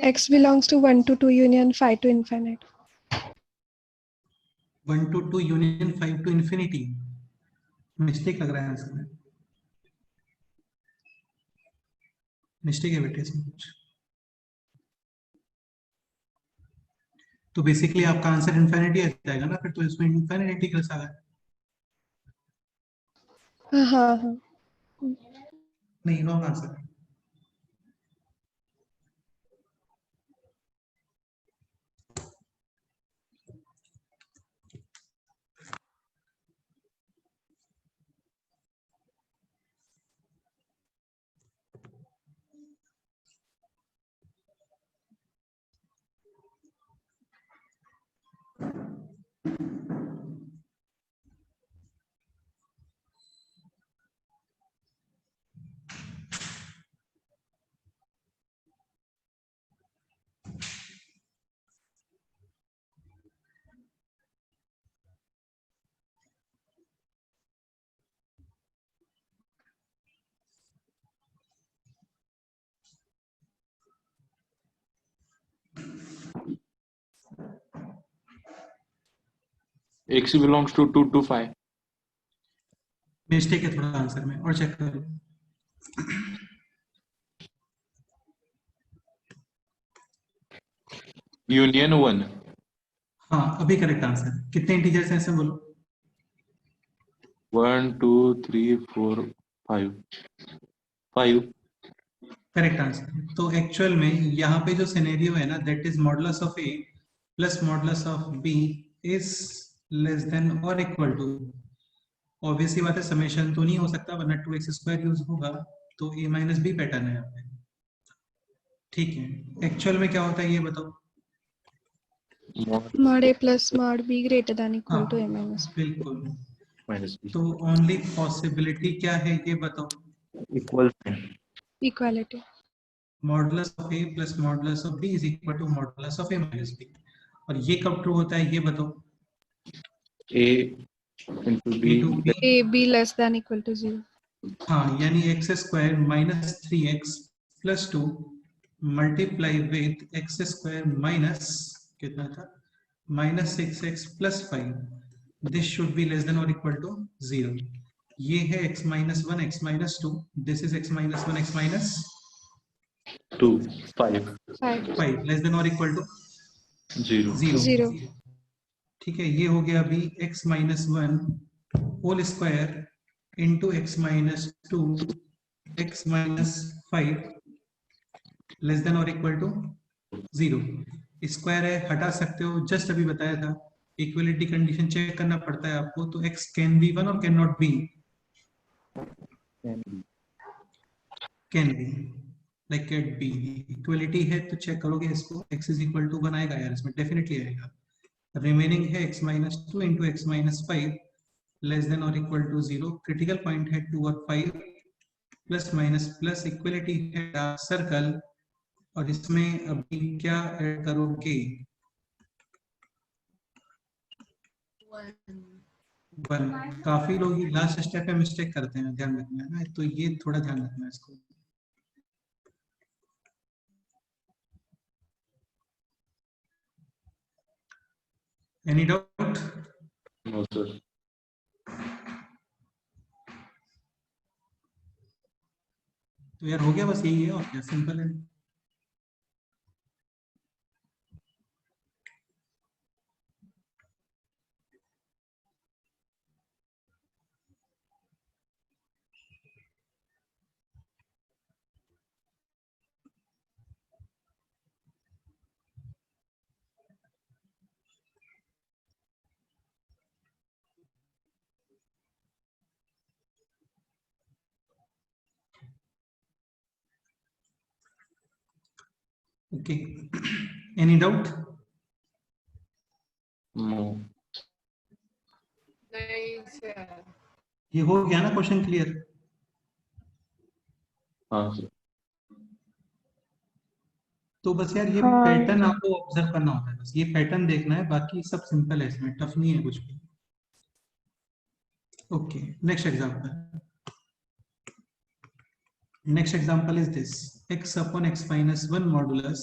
X belongs to 1 to 2 union 5 to infinite. 1 to 2 union 5 to infinity, mistake लग रहा है आंसर में, मिस्टेक है बेटे इसमें कुछ। तो बेसिकली आपका आंसर इन्फिनिटी आ जाएगा ना, फिर तो इसमें इन्फिनिटी इंटीग्रल्स आ गए। हाँ हाँ नहीं, wrong answer. X belongs to 2 to 5. Mistake है थोड़ा आंसर में, और चेक करो। Union 1. हाँ, अभी करेक्ट आंसर। कितने इंटीजर्स हैं इसमें बोलो? 1 2 3 4 5. 5. Correct answer. तो एक्चुअल में यहाँ पे जो सिनेरियो है ना, that is modulus of A plus modulus of B is less than और इक्वल टू, ऑब्वियसली बात है समेशन तो नहीं हो सकता वरना 2x² यूज होगा, तो a माइनस बी पैटर्न है यहाँ पे। ठीक है, एक्चुअल में क्या होता है ये बताओ? mod a plus mod b greater than equal हाँ to a minus b बिल्कुल। Minus B. तो ओनली पॉसिबिलिटी क्या है ये बताओ? Equal sign. equality modulus of a plus modulus of b is equal to modulus of a minus b। और ये कब ट्रू होता है ये बताओ? A into a B. To b, a b less than equal to 0 हाँ यानी x² minus 3x plus 2 multiply with x² minus कितना था, minus 6x plus 5, this should be less than और इक्वल टू 0। ये है x minus 1 x minus 2, this is x minus 1 x minus 2 5 5 5 less than और equal to 0. 0। 0 ठीक है, ये हो गया अभी x minus 1 whole square into x minus 2 x minus 5 less than और इक्वल टू 0। स्क्वायर है, हटा सकते हो, जस्ट अभी बताया था इक्वलिटी कंडीशन चेक करना पड़ता है आपको, तो x कैन बी 1 और can not be, can be like cat B. Equality है तो चेक करोगे इसको, x इज इक्वल टू 1 आएगा यार, इसमें डेफिनेटली आएगा। रिमेनिंग है x minus 2 into x minus 5 less than और इक्वल टू 0। क्रिटिकल पॉइंट है 2 और 5, प्लस माइनस प्लस, इक्वलिटी है सर्कल, और इसमें अभी क्या ऐड करोगे? 1। काफी लोग लास्ट स्टेप में मिस्टेक करते हैं, ध्यान रखना है ना, तो ये थोड़ा ध्यान रखना है इसको। Any doubt? No, sir. तो यार हो गया, बस यही है और क्या, सिंपल है। Okay, any doubt? No. नहीं सर। ये हो गया ना क्वेश्चन क्लियर? हाँ sir. तो बस यार ये हाँ। पैटर्न आपको ऑब्जर्व करना होता है, बस ये पैटर्न देखना है, बाकी सब सिंपल है, इसमें टफ नहीं है कुछ भी। Okay, next example. Next example is this, x upon x minus 1 modulus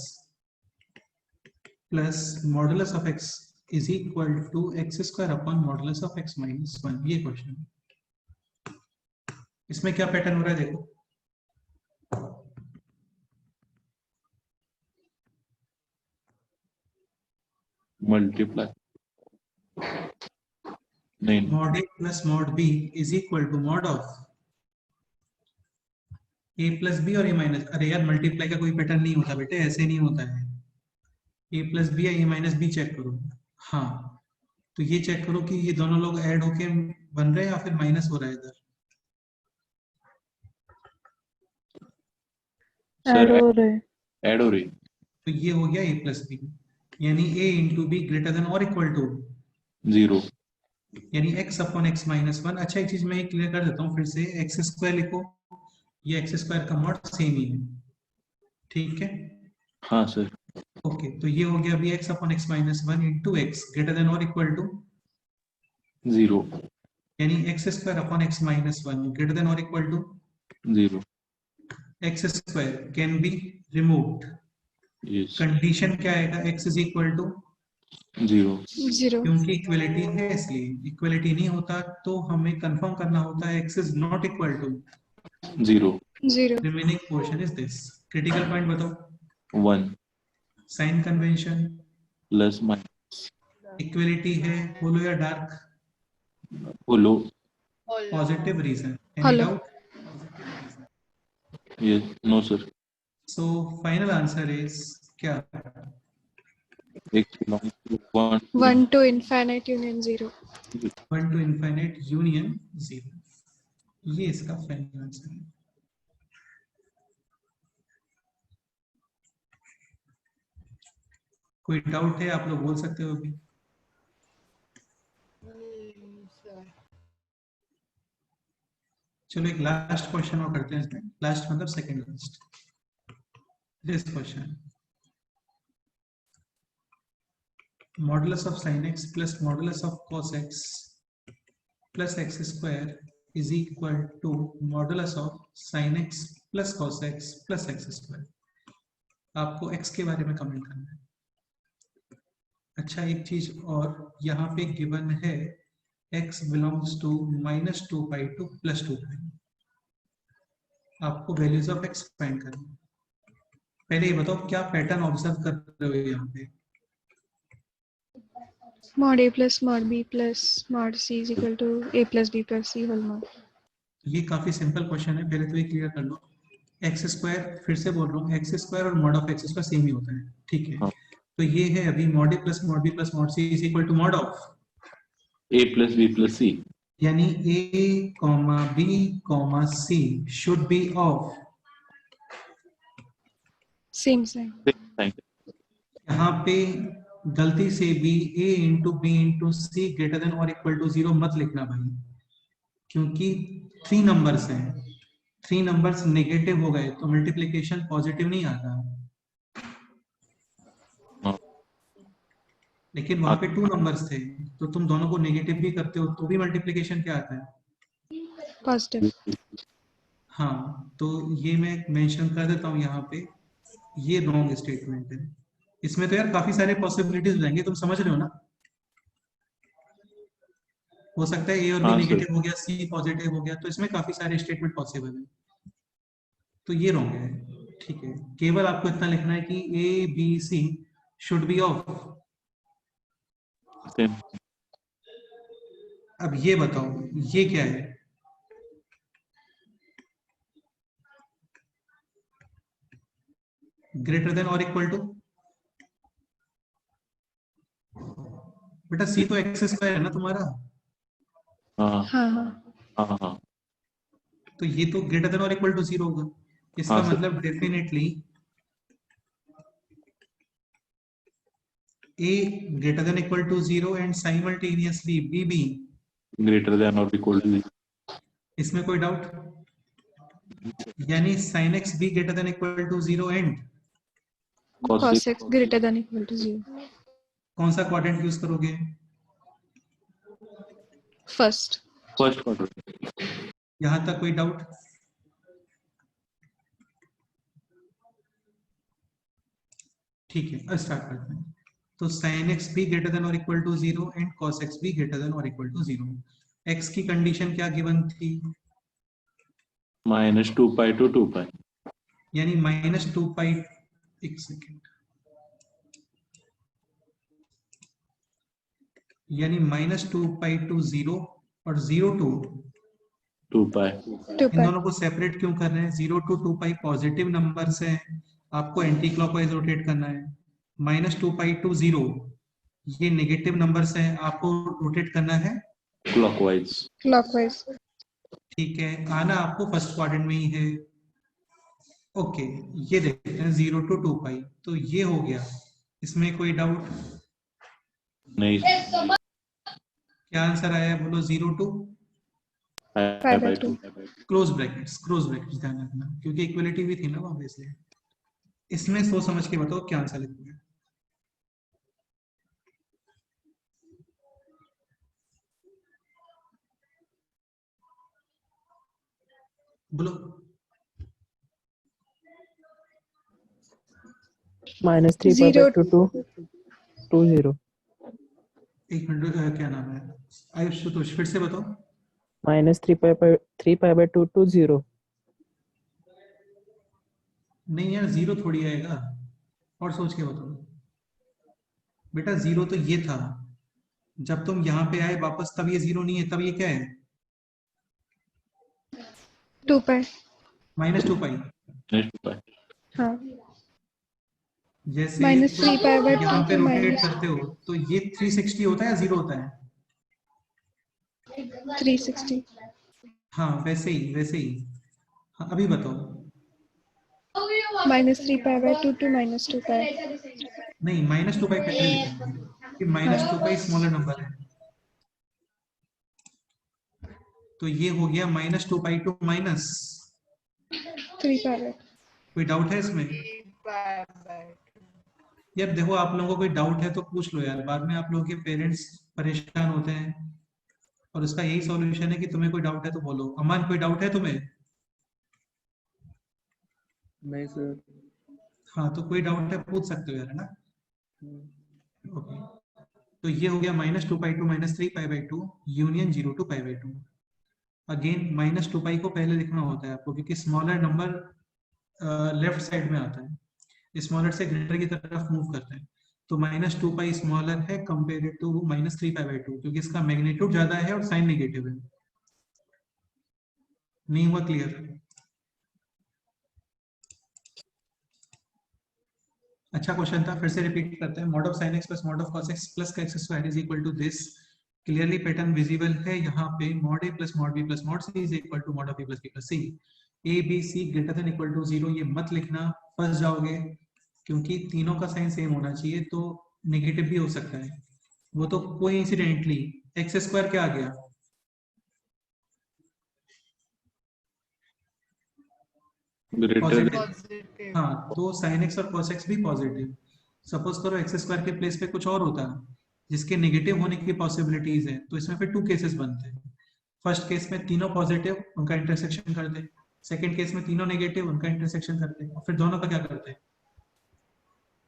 plus modulus of x is equal to x square upon modulus of x minus 1। ये क्वेश्चन, इसमें क्या पैटर्न हो रहा है देखो। मल्टीप्लाई नहीं mod A plus mod B is equal to mod of A plus B और ए minus, अरे यार मल्टीप्लाई का कोई पैटर्न नहीं होता बेटे, ऐसे नहीं होता है। ए प्लस बी या ए माइनस बी चेक करो। हाँ, तो ये चेक करो कि ये दोनों लोग ऐड होके बन रहे हैं या फिर माइनस हो रहा है इधर। सर हो रहे ऐड हो रही तो ये हो गया ए प्लस बी, यानी ए इंटू बी ग्रेटर देन और इक्वल टू 0 यानी x अपॉन x माइनस 1। अच्छा, एक चीज मैं क्लियर कर देता हूँ फिर से, एक्स स्क्वायर लिखो, ये एक्स स्क्वायर का मॉड सेम ही है, ठीक है। हाँ सर ओके, तो ये हो गया अभी x upon x minus 1 into x greater than और इक्वल टू 0 यानी x square upon x minus 1 greater than और equal to 0 x square can be removed. Yes condition क्या आएगा, x इज इक्वल टू 0 0 क्योंकि इक्वलिटी है इसलिए। Equality नहीं होता तो हमें कंफर्म करना होता है x is not equal to 0 0 remaining portion is this. Critical point बताओ। 1 sign convention, plus minus equality है, होलो या dark, hollow positive region, any Hollow. Doubt? Yes no sir so final answer is क्या? x belongs to 1 1 to infinite union 0 1 to infinite union 0, ये इसका final answer है। कोई doubt है आप लोग बोल सकते हो अभी। sir. चलो एक लास्ट क्वेश्चन और करते हैं इसमें, लास्ट मतलब second last. This question, modulus of sin x plus modulus of cos x plus x square is equal to modulus of sin x plus cos x plus x square. आपको x के बारे में comment करना है। अच्छा, एक चीज और, यहाँ पे गिवन है x belongs to -2 pi to +2 pi. आपको वैल्यूज ऑफ x फाइंड करना है। पहले ये बताओ क्या पैटर्न ऑब्जर्व कर रहे हो यहाँ पे? mod a plus mod b plus mod c is equal to a plus b plus c whole mod. ये काफी सिंपल क्वेश्चन है, पहले तो ये क्लियर कर लो। एक्स स्क्वायर, फिर से बोल रहा हूँ, एक्स स्क्वायर और mod of x square same ही होता है, ठीक है। हाँ। तो ये है अभी mod A plus mod B plus mod C is equal to mod of, a plus b plus c यानी A comma B comma C should be of. Same sign. यहाँ पे गलती से भी a into B into C greater than और equal to 0 मत लिखना भाई, क्योंकि 3 नंबर्स हैं, 3 नंबर्स नेगेटिव हो गए तो मल्टीप्लिकेशन पॉजिटिव नहीं आता। हाँ। लेकिन वहां पे 2 नंबर्स थे, तो तुम दोनों को नेगेटिव भी करते हो तो भी मल्टीप्लिकेशन क्या आता है? Positive. हाँ, तो ये मैं मेंशन कर देता हूँ यहाँ पे, ये रॉन्ग स्टेटमेंट है। इसमें तो यार काफी सारे पॉसिबिलिटीज हो जाएंगे, तुम समझ रहे हो ना। हो सकता है ए और बी हाँ, नेगेटिव हो गया, सी पॉजिटिव हो गया, तो इसमें काफी सारे स्टेटमेंट पॉसिबल है। तो ये रॉन्ग है, ठीक है। केवल आपको इतना लिखना है कि A B C should be of. same अब ये बताओ ये क्या है? ग्रेटर देन और इक्वल टू, बेटा सी तो एक्स स्क्वायर है ना तुम्हारा, हाँ हाँ हाँ हाँ हाँ तो ये तो ग्रेटर देन और इक्वल टू 0 होगा। इसका हाँ, सर। मतलब definitely a greater than equal to 0 and simultaneously b be greater than or equal to इसमें कोई डाउट? यानी sin x भी greater than equal to 0 and cos x greater than equal to 0 कौन सा क्वाड्रेंट यूज करोगे? first. first quadrant यहां तक कोई डाउट? ठीक है, अब स्टार्ट करते हैं। तो sin x भी greater than or equal to 0 and cos x भी greater than or equal to 0। x की कंडीशन क्या गिवन थी? -2 pi to 2 pi यानी -2 पाई, एक सेकेंड, यानी -2 टू 0 और 0 टू 2 pi. 2 in pi. दोनों को सेपरेट क्यों कर रहे हैं? 0 टू 2 पाई पॉजिटिव नंबर से आपको एंटी क्लॉकवाइज रोटेट करना है। -2 टू 0 ये नेगेटिव नंबर से आपको रोटेट करना है। Clockwise. Clockwise. ठीक है, आना आपको फर्स्ट क्वाड्रेंट में ही है। ओके, ये देखते हैं 0 टू 2 पाई, तो ये हो गया। इसमें कोई डाउट? नहीं. क्या आंसर आया बोलो? 0 to Pi by 2. Close brackets ध्यान रखना, क्योंकि इक्वलिटी भी थी ना वहां पे, इसलिए। इसमें सोच समझ के बताओ क्या आंसर लिखोगे। बोलो। -3 pi by 0 2 2 0. एक मिनट, क्या नाम है? आयुष, फिर से बताओ। -3 pi by 2 2 0. नहीं यार, 0 थोड़ी आएगा, और सोच के बताओ बेटा। 0 तो ये था, जब तुम यहाँ पे आए वापस तब ये 0 नहीं है, तब ये क्या है? 2 pi. -2 पाई। Next pi. हाँ. जैसे -3 pi by यहाँ 2 पे to रोटेट minus करते हो तो ये 360 होता है या 0 होता है? 360. हाँ, वैसे ही। हाँ, अभी बताओ। -3 pi by 2 to -2 pi. नहीं, -2 पाई पहले लिखेंगे कि -2 पाई स्मॉलर नंबर है, तो ये हो गया -2 pi to minus. 3 pi by. कोई डाउट है इसमें? 3 pi by 2. यार देखो, आप लोगों को कोई डाउट है तो पूछ लो यार, बाद में आप लोगों के पेरेंट्स परेशान होते हैं, और उसका यही सॉल्यूशन है कि तुम्हें कोई डाउट है तो बोलो। अमान, कोई डाउट है तुम्हें? नहीं सर. हाँ, तो कोई डाउट है पूछ सकते हो यार, है ना? ओके, तो ये हो गया -2 pi to -3 pi by 2 union 0 to pi by 2। Again -2 pi को पहले लिखना होता है आपको, क्योंकि स्मॉलर नंबर लेफ्ट साइड में आता है, स्मॉलर से ग्रेटर की तरफ मूव करता है। तो -2 पाई स्मॉलर है कंपेयर टू -3 पाई बाई 2, क्योंकि इसका मैग्नीट्यूड ज्यादा है और साइन नेगेटिव है। नहीं हुआ क्लियर? अच्छा क्वेश्चन था, फिर से रिपीट करते हैं। Mod of sin x plus mod of cos x plus का x square is equal to this. Clearly pattern visible है यहाँ पे। Mod a plus mod b plus mod c is equal to mod of a plus b plus c। a b c greater than equal to 0 ये मत लिखना, फंस जाओगे, क्योंकि तीनों का साइन सेम होना चाहिए, तो नेगेटिव भी हो सकता है। वो तो कोइंसिडेंटली x स्क्वायर क्या आ गया? Greater positive. than. Positive. हाँ, तो sin x और cos x भी पॉजिटिव। सपोज करो x स्क्वायर के प्लेस पे कुछ और होता जिसके नेगेटिव होने की पॉसिबिलिटीज है, तो इसमें फिर 2 केसेस बनते हैं। फर्स्ट केस में तीनों पॉजिटिव, उनका इंटरसेक्शन करते हैं। सेकंड केस में तीनों नेगेटिव, उनका इंटरसेक्शन करते हैं, और फिर दोनों का क्या करते हैं?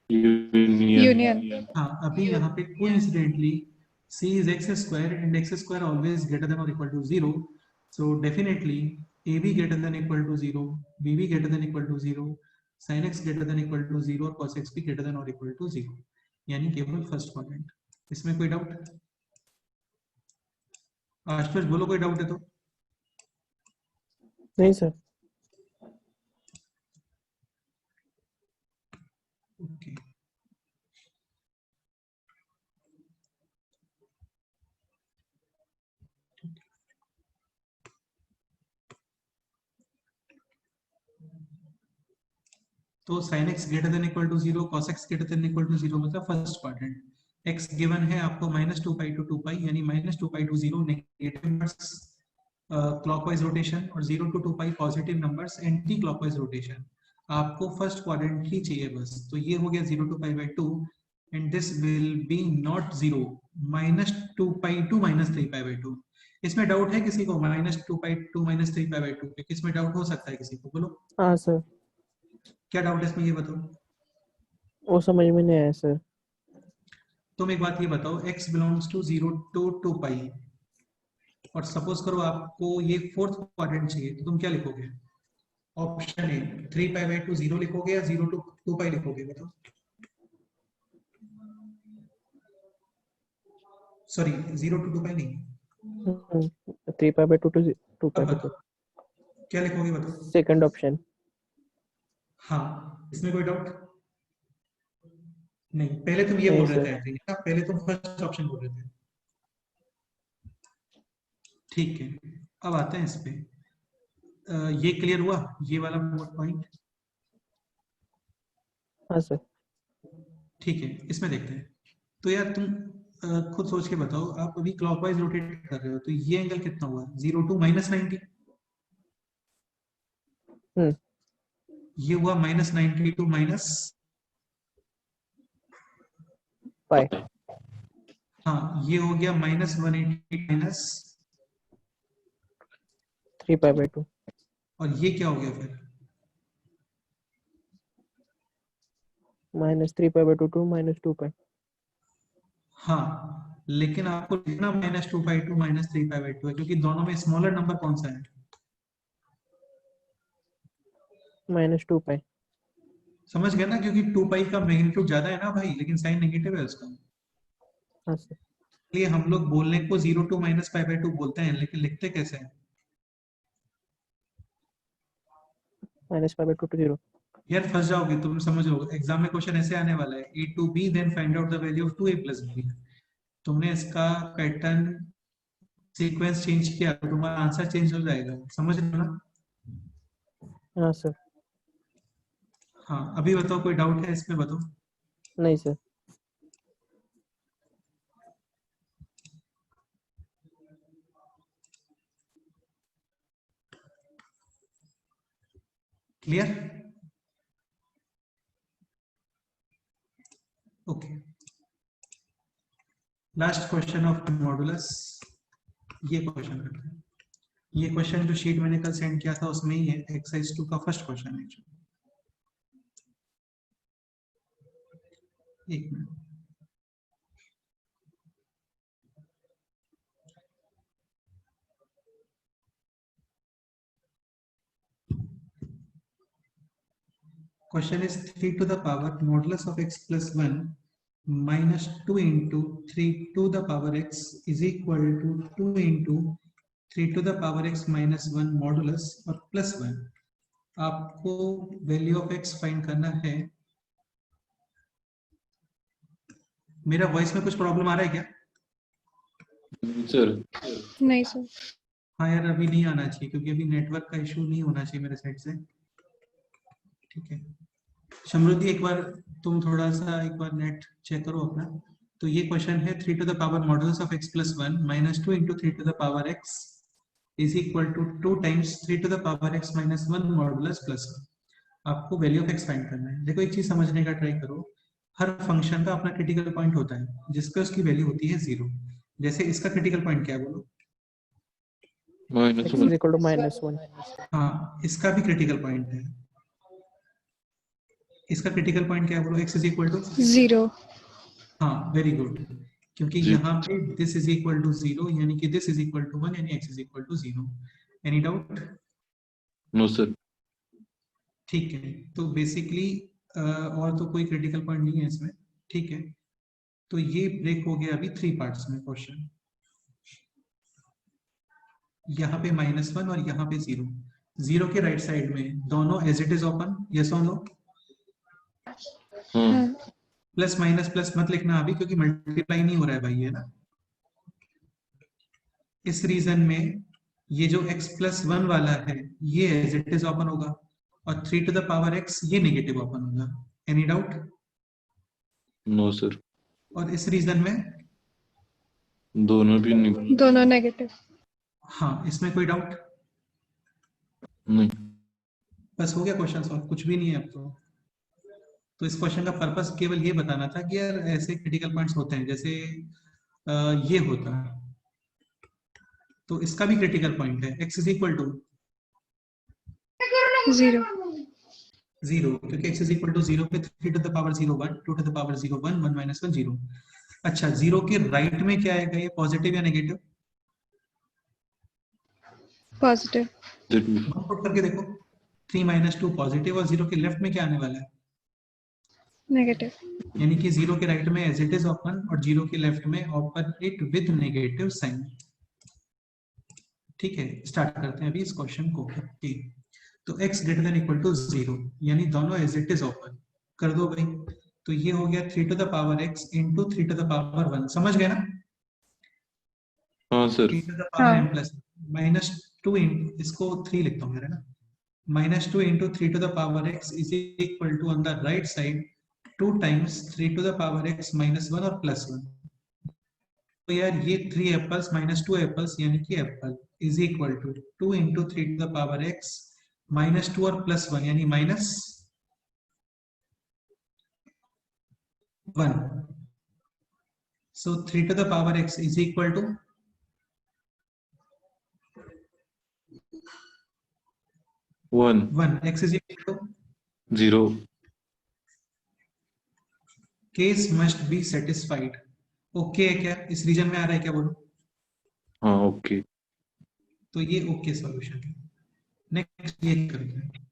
Union. हाँ, अभी यहाँ पे coincidentally c is x square and x square always greater than or equal to 0, so definitely ab greater than equal to 0, bb greater than equal to 0, sin x greater than equal to 0 और cos x भी greater than or equal to 0, यानी केवल first quadrant. इसमें कोई doubt? Ashutosh बोलो, कोई doubt है तो। नहीं सर. ओके, तो sin x greater than equal to 0, cos x greater than equal to 0 मतलब फर्स्ट क्वाड्रेंट। x गिवन है आपको -2 पाई टू 2 पाई, यानी -2 pi to 0 negative numbers clockwise rotation, और 0 to 2 pi positive numbers anticlockwise rotation. आपको first quadrant ही चाहिए बस। तो ये हो गया 0 to pi by 2, and this will be not 0, -2 pi to -3 pi by 2। इसमें डाउट है किसी को? -2 पाई टू -3 पाई बाई 2, इसमें डाउट हो सकता है किसी को? बोलो हाँ सर. क्या डाउट है इसमें, ये बताओ। वो समझ में नहीं आया सर. तुम एक बात ये बताओ, x बिलोंग्स टू 0 टू 2 पाई, और सपोज करो आपको ये फोर्थ क्वाड्रेंट चाहिए, तो तुम क्या लिखोगे? ऑप्शन ए 3 पाई बाई 2 0 लिखोगे, या 0 टू 2 पाई लिखोगे? बताओ। सॉरी 0 to 2 पाई नहीं, 3 pi by 2 to 2 pi अब by 2. बताओ क्या लिखोगे बताओ। Second option. हाँ, इसमें कोई डाउट नहीं। पहले तुम ये नहीं बोल रहे सर. थे, I think, ना? पहले तुम फर्स्ट ऑप्शन बोल रहे थे। ठीक है, अब आते हैं इस पे। ये क्लियर हुआ ये वाला पॉइंट? हाँ सर. ठीक है, इसमें देखते हैं। तो यार तुम खुद सोच के बताओ, आप अभी क्लॉकवाइज रोटेट कर रहे हो, तो ये एंगल कितना हुआ? 0 to -90। ये हुआ -90 to Pi. हाँ, ये हो गया -180 माइनस, 3 pi by 2. और ये क्या हो गया फिर? -3 pi by 2 to -2 pi. हाँ, लेकिन आपको लिखना -2 pi to -3 pi by 2 है, क्योंकि दोनों में स्मॉलर नंबर कौन सा है? -2 pi. समझ गए ना? क्योंकि 2 पाई का मैग्नीट्यूड ज्यादा है ना भाई, लेकिन साइन नेगेटिव है उसका। हाँ सर. इसलिए हम लोग बोलने को 0 to -pi/2 बोलते हैं, लेकिन लिखते कैसे हैं? -pi by 2 to 0. यार फंस जाओगे तुम, समझोगे एग्जाम में क्वेश्चन ऐसे आने वाला है, a to b then find out the value of 2a plus b। तुमने इसका पैटर्न सीक्वेंस चेंज किया तो तुम्हारा आंसर चेंज हो जाएगा, समझ रहे हो ना? हाँ सर. हाँ, अभी बताओ कोई डाउट है इसमें, बताओ। नहीं sir. Clear? Okay, last question of modulus, ये क्वेश्चन करते हैं। ये क्वेश्चन जो शीट मैंने कल सेंड किया था उसमें ही है, एक्सरसाइज 2 का फर्स्ट क्वेश्चन है। एक minute, question is 3 to the power modulus of x plus 1 minus 2 into 3 to the power x is equal to 2 into 3 to the power x minus 1 modulus और plus 1। आपको value of x find करना है। मेरा voice में कुछ problem आ रहा है क्या? सर नहीं सर। हाँ यार, अभी नहीं आना चाहिए, क्योंकि अभी नेटवर्क का इशू नहीं होना चाहिए मेरे साइड से। ठीक है समृद्धि, एक बार तुम थोड़ा सा एक बार नेट चेक करो अपना। तो ये क्वेश्चन है 3 to the power modulus of x plus 1 minus 2 into 3 to the power x is equal to 2 times 3 to the power x minus 1 modulus plus 1। आपको वैल्यू ऑफ x फाइंड करना है। देखो एक चीज समझने का ट्राई करो, हर फंक्शन का अपना क्रिटिकल पॉइंट होता है जिसका उसकी वैल्यू होती है 0। जैसे इसका क्रिटिकल पॉइंट क्या है बोलो? -1 X is equal to -1. हाँ, इसका भी क्रिटिकल पॉइंट है। इसका क्रिटिकल पॉइंट क्या है बोलो? x is equal to 0। हाँ, वेरी गुड, क्योंकि जी। यहाँ पे this is equal to 0 यानी कि this is equal to 1 यानी x is equal to 0। Any doubt? No sir. ठीक है, तो बेसिकली और तो कोई क्रिटिकल पॉइंट नहीं है इसमें। ठीक है, तो ये ब्रेक हो गया अभी 3 पार्ट्स में क्वेश्चन। यहाँ पे -1 और यहाँ पे 0। 0 के राइट साइड में दोनों as it is open, yes और नो? हाँ प्लस माइनस प्लस मत लिखना अभी, क्योंकि मल्टीप्लाई नहीं हो रहा है भाई, है ना? इस रीजन में ये जो x plus 1 वाला है ये एज इट इज ओपन होगा, और 3 to the power x ये नेगेटिव ओपन होगा। Any doubt? No sir. और इस रीजन में दोनों भी नहीं। दोनों नेगेटिव। हाँ, इसमें कोई डाउट? नहीं। बस हो गया क्वेश्चन सॉल्व, कुछ भी नहीं है अब तो इस क्वेश्चन का पर्पस केवल ये बताना था कि यार ऐसे क्रिटिकल पॉइंट्स होते हैं, जैसे ये होता है, तो इसका भी क्रिटिकल पॉइंट है x is equal to 0। 0, क्योंकि x is equal to 0 पे 3 to the power 0 1, 2 to the power 0 1, 1 minus 1 0। अच्छा, 0 के राइट में क्या आएगा, ये पॉजिटिव या नेगेटिव? पॉजिटिव। पुट करके देखो, 3 minus 2 पॉजिटिव, और 0 के लेफ्ट में क्या आने वाला है? Negative. यानी कि 0 के राइट में एज इट इज ओपन और 0 के लेफ्ट में open it with negative sign. ठीक है, स्टार्ट करते हैं अभी इस क्वेश्चन को। ओके, तो x greater than equal to 0 यानी दोनों एज इट इज ओपन कर दो भाई। तो ये हो गया 3 to the power x into 3 to the power 1, समझ गए ना? हाँ सर। 3 टू द पावर हाँ। m प्लस माइनस 2 इसको 3 लिखता हूँ मेरा ना, minus 2 into 3 to the power x is equal to on the right side 2 times 3 to the power x minus 1 और plus 1। तो यार ये 3 एप्पल्स minus 2 एप्पल्स यानी कि Apple is equal to 2 into 3 to the power x minus 2 और plus 1 यानी minus 1। So 3 to the power x is equal to 1, x is equal to 0। case must be satisfied। Okay है क्या? इस reason में आ रहा है क्या बोलो? हाँ ओके। तो ये ओके सॉल्यूशन है। नेक्स्ट ये करते हैं,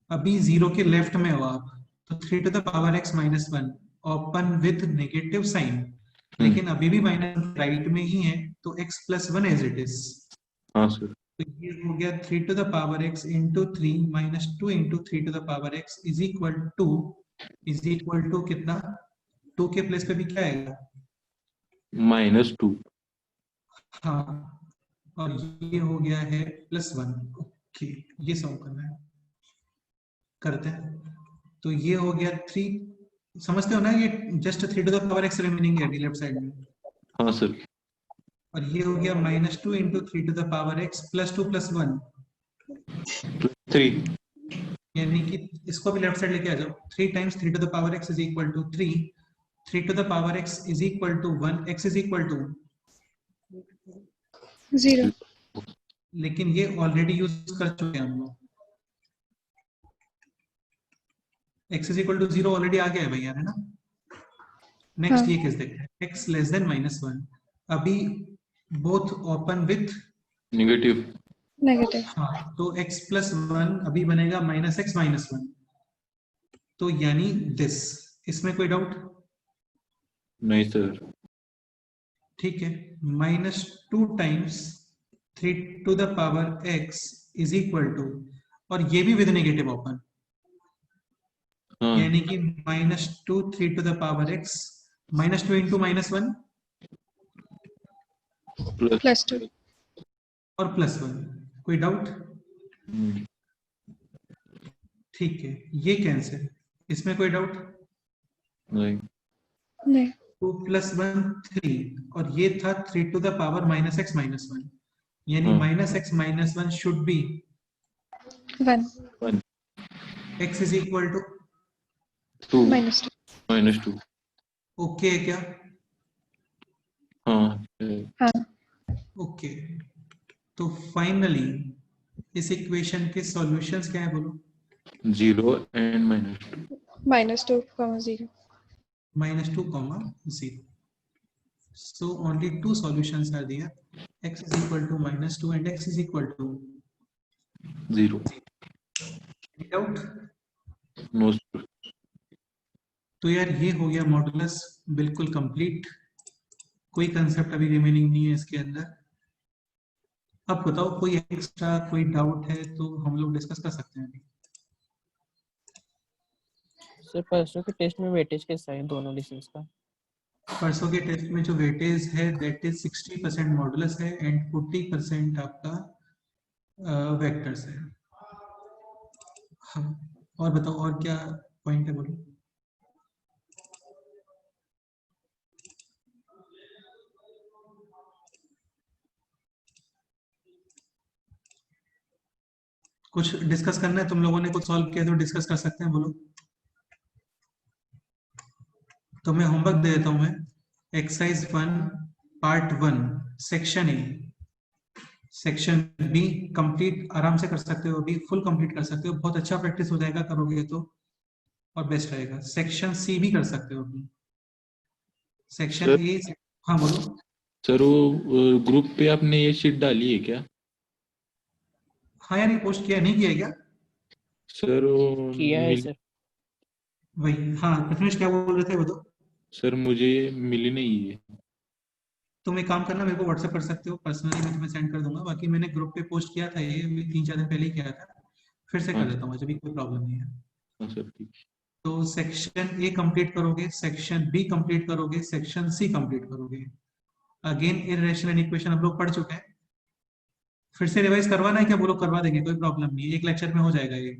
अभी 0 के लेफ्ट में हो आप, तो 3 to the power x minus 1 open with negative sign, लेकिन अभी भी माइनस राइट में ही है, तो x plus 1 as it is. हाँ सर। तो ये हो गया 3 to the power x into 3 minus 2 into 3 to the power x is equal to कितना? 2 के प्लेस पे भी क्या आएगा? -2। हाँ, और ये हो गया है +1। ओके, ये सॉल्व करना है, करते हैं। तो ये हो गया 3, समझते हो ना? ये just 3 to the power x remaining है लेफ्ट साइड में। हाँ सर। और ये हो गया -2 into 3 to the power x plus 2 plus 1, 3। यानी कि इसको भी लेफ्ट साइड लेके आ जाओ। 3 times 3 to the power x is equal to 3, 3 to the power x is equal to 1, x is equal to 0. लेकिन ये ऑलरेडी यूज कर चुके हैं हम लोग। x is equal to 0 already आ गया है भैया, है ना? नेक्स्ट हाँ। ये केस देखते हैं, x लेस देन -1, अभी both open with negative. Negative. हाँ, तो x प्लस 1 अभी बनेगा -x माइनस 1, तो यानी दिस। इसमें कोई डाउट? नहीं सर। ठीक है, -2 times 3 to the power x is equal to, और ये भी विद नेगेटिव ओपन, हाँ यानी कि -2 3 to the power x -2 into -1 +2. और +1। कोई डाउट? हम्म, ठीक है, ये कैंसिल, इसमें कोई डाउट? नहीं। नहीं. 2 + 1 3, और ये था 3 to the power -x minus 1, यानी -x minus 1 should be 1. 1 x is equal to 2 -2. -2। Okay है क्या? हाँ हाँ. ओके, तो फाइनली इस इक्वेशन के सॉल्यूशंस क्या है बोलो? 0 and -2। -2, 0. -2, 0. So only two solutions are there. X is equal to -2 and x is equal to 0। Any doubt? No sir. तो यार ये हो गया मॉडुलस बिल्कुल कंप्लीट, कोई कंसेप्ट अभी रिमेनिंग नहीं है इसके अंदर। अब बताओ कोई एक्स्ट्रा कोई डाउट है तो हम लोग डिस्कस कर सकते हैं अभी। सर परसों के टेस्ट में वेटेज कैसा है दोनों डिस्टेंस का? परसों के टेस्ट में जो वेटेज है दैट इज 60% मॉडुलस है एंड 40% आपका वेक्टर्स है। हाँ, और बताओ और क्या पॉइंट है बोलो। कुछ डिस्कस करना है? तुम लोगों ने कुछ सॉल्व किया तो डिस्कस कर सकते हैं, बोलो। तो मैं होमवर्क दे देता हूं मैं। Exercise 1 part 1 section A, section B complete आराम से कर सकते हो, अभी फुल कंप्लीट कर सकते हो, बहुत अच्छा प्रैक्टिस हो जाएगा करोगे तो, और बेस्ट रहेगा। सेक्शन सी भी कर सकते हो अभी। सेक्शन ए, हाँ बोलो। सर वो ग्रुप पे आपने ये शीट डाली है क्या? हाँ यार, ये पोस्ट किया नहीं किया क्या? सर वो किया है सर। वही, हाँ प्रथमेश क्या बोल रहे थे वो तो। सर मुझे ये मिली नहीं है। तुम एक काम करना, मेरे को व्हाट्सएप कर सकते हो पर्सनली, मैं तुम्हें सेंड कर दूंगा। बाकी मैंने ग्रुप पे पोस्ट किया था, ये अभी 3-4 दिन पहले ही किया था, फिर से हाँ कर देता हूँ, मुझे भी कोई प्रॉब्लम नहीं है। हाँ सर ठीक। तो सेक्शन ए कंप्लीट करोगे, सेक्शन बी कंप्लीट करोगे, सेक्शन सी कंप्लीट करोगे। अगेन इररेशनल इक्वेशन हम लोग पढ़ चुके हैं, फिर से रिवाइज करवाना है क्या? बोलो करवा देंगे, कोई प्रॉब्लम नहीं है, एक लेक्चर में हो जाएगा ये।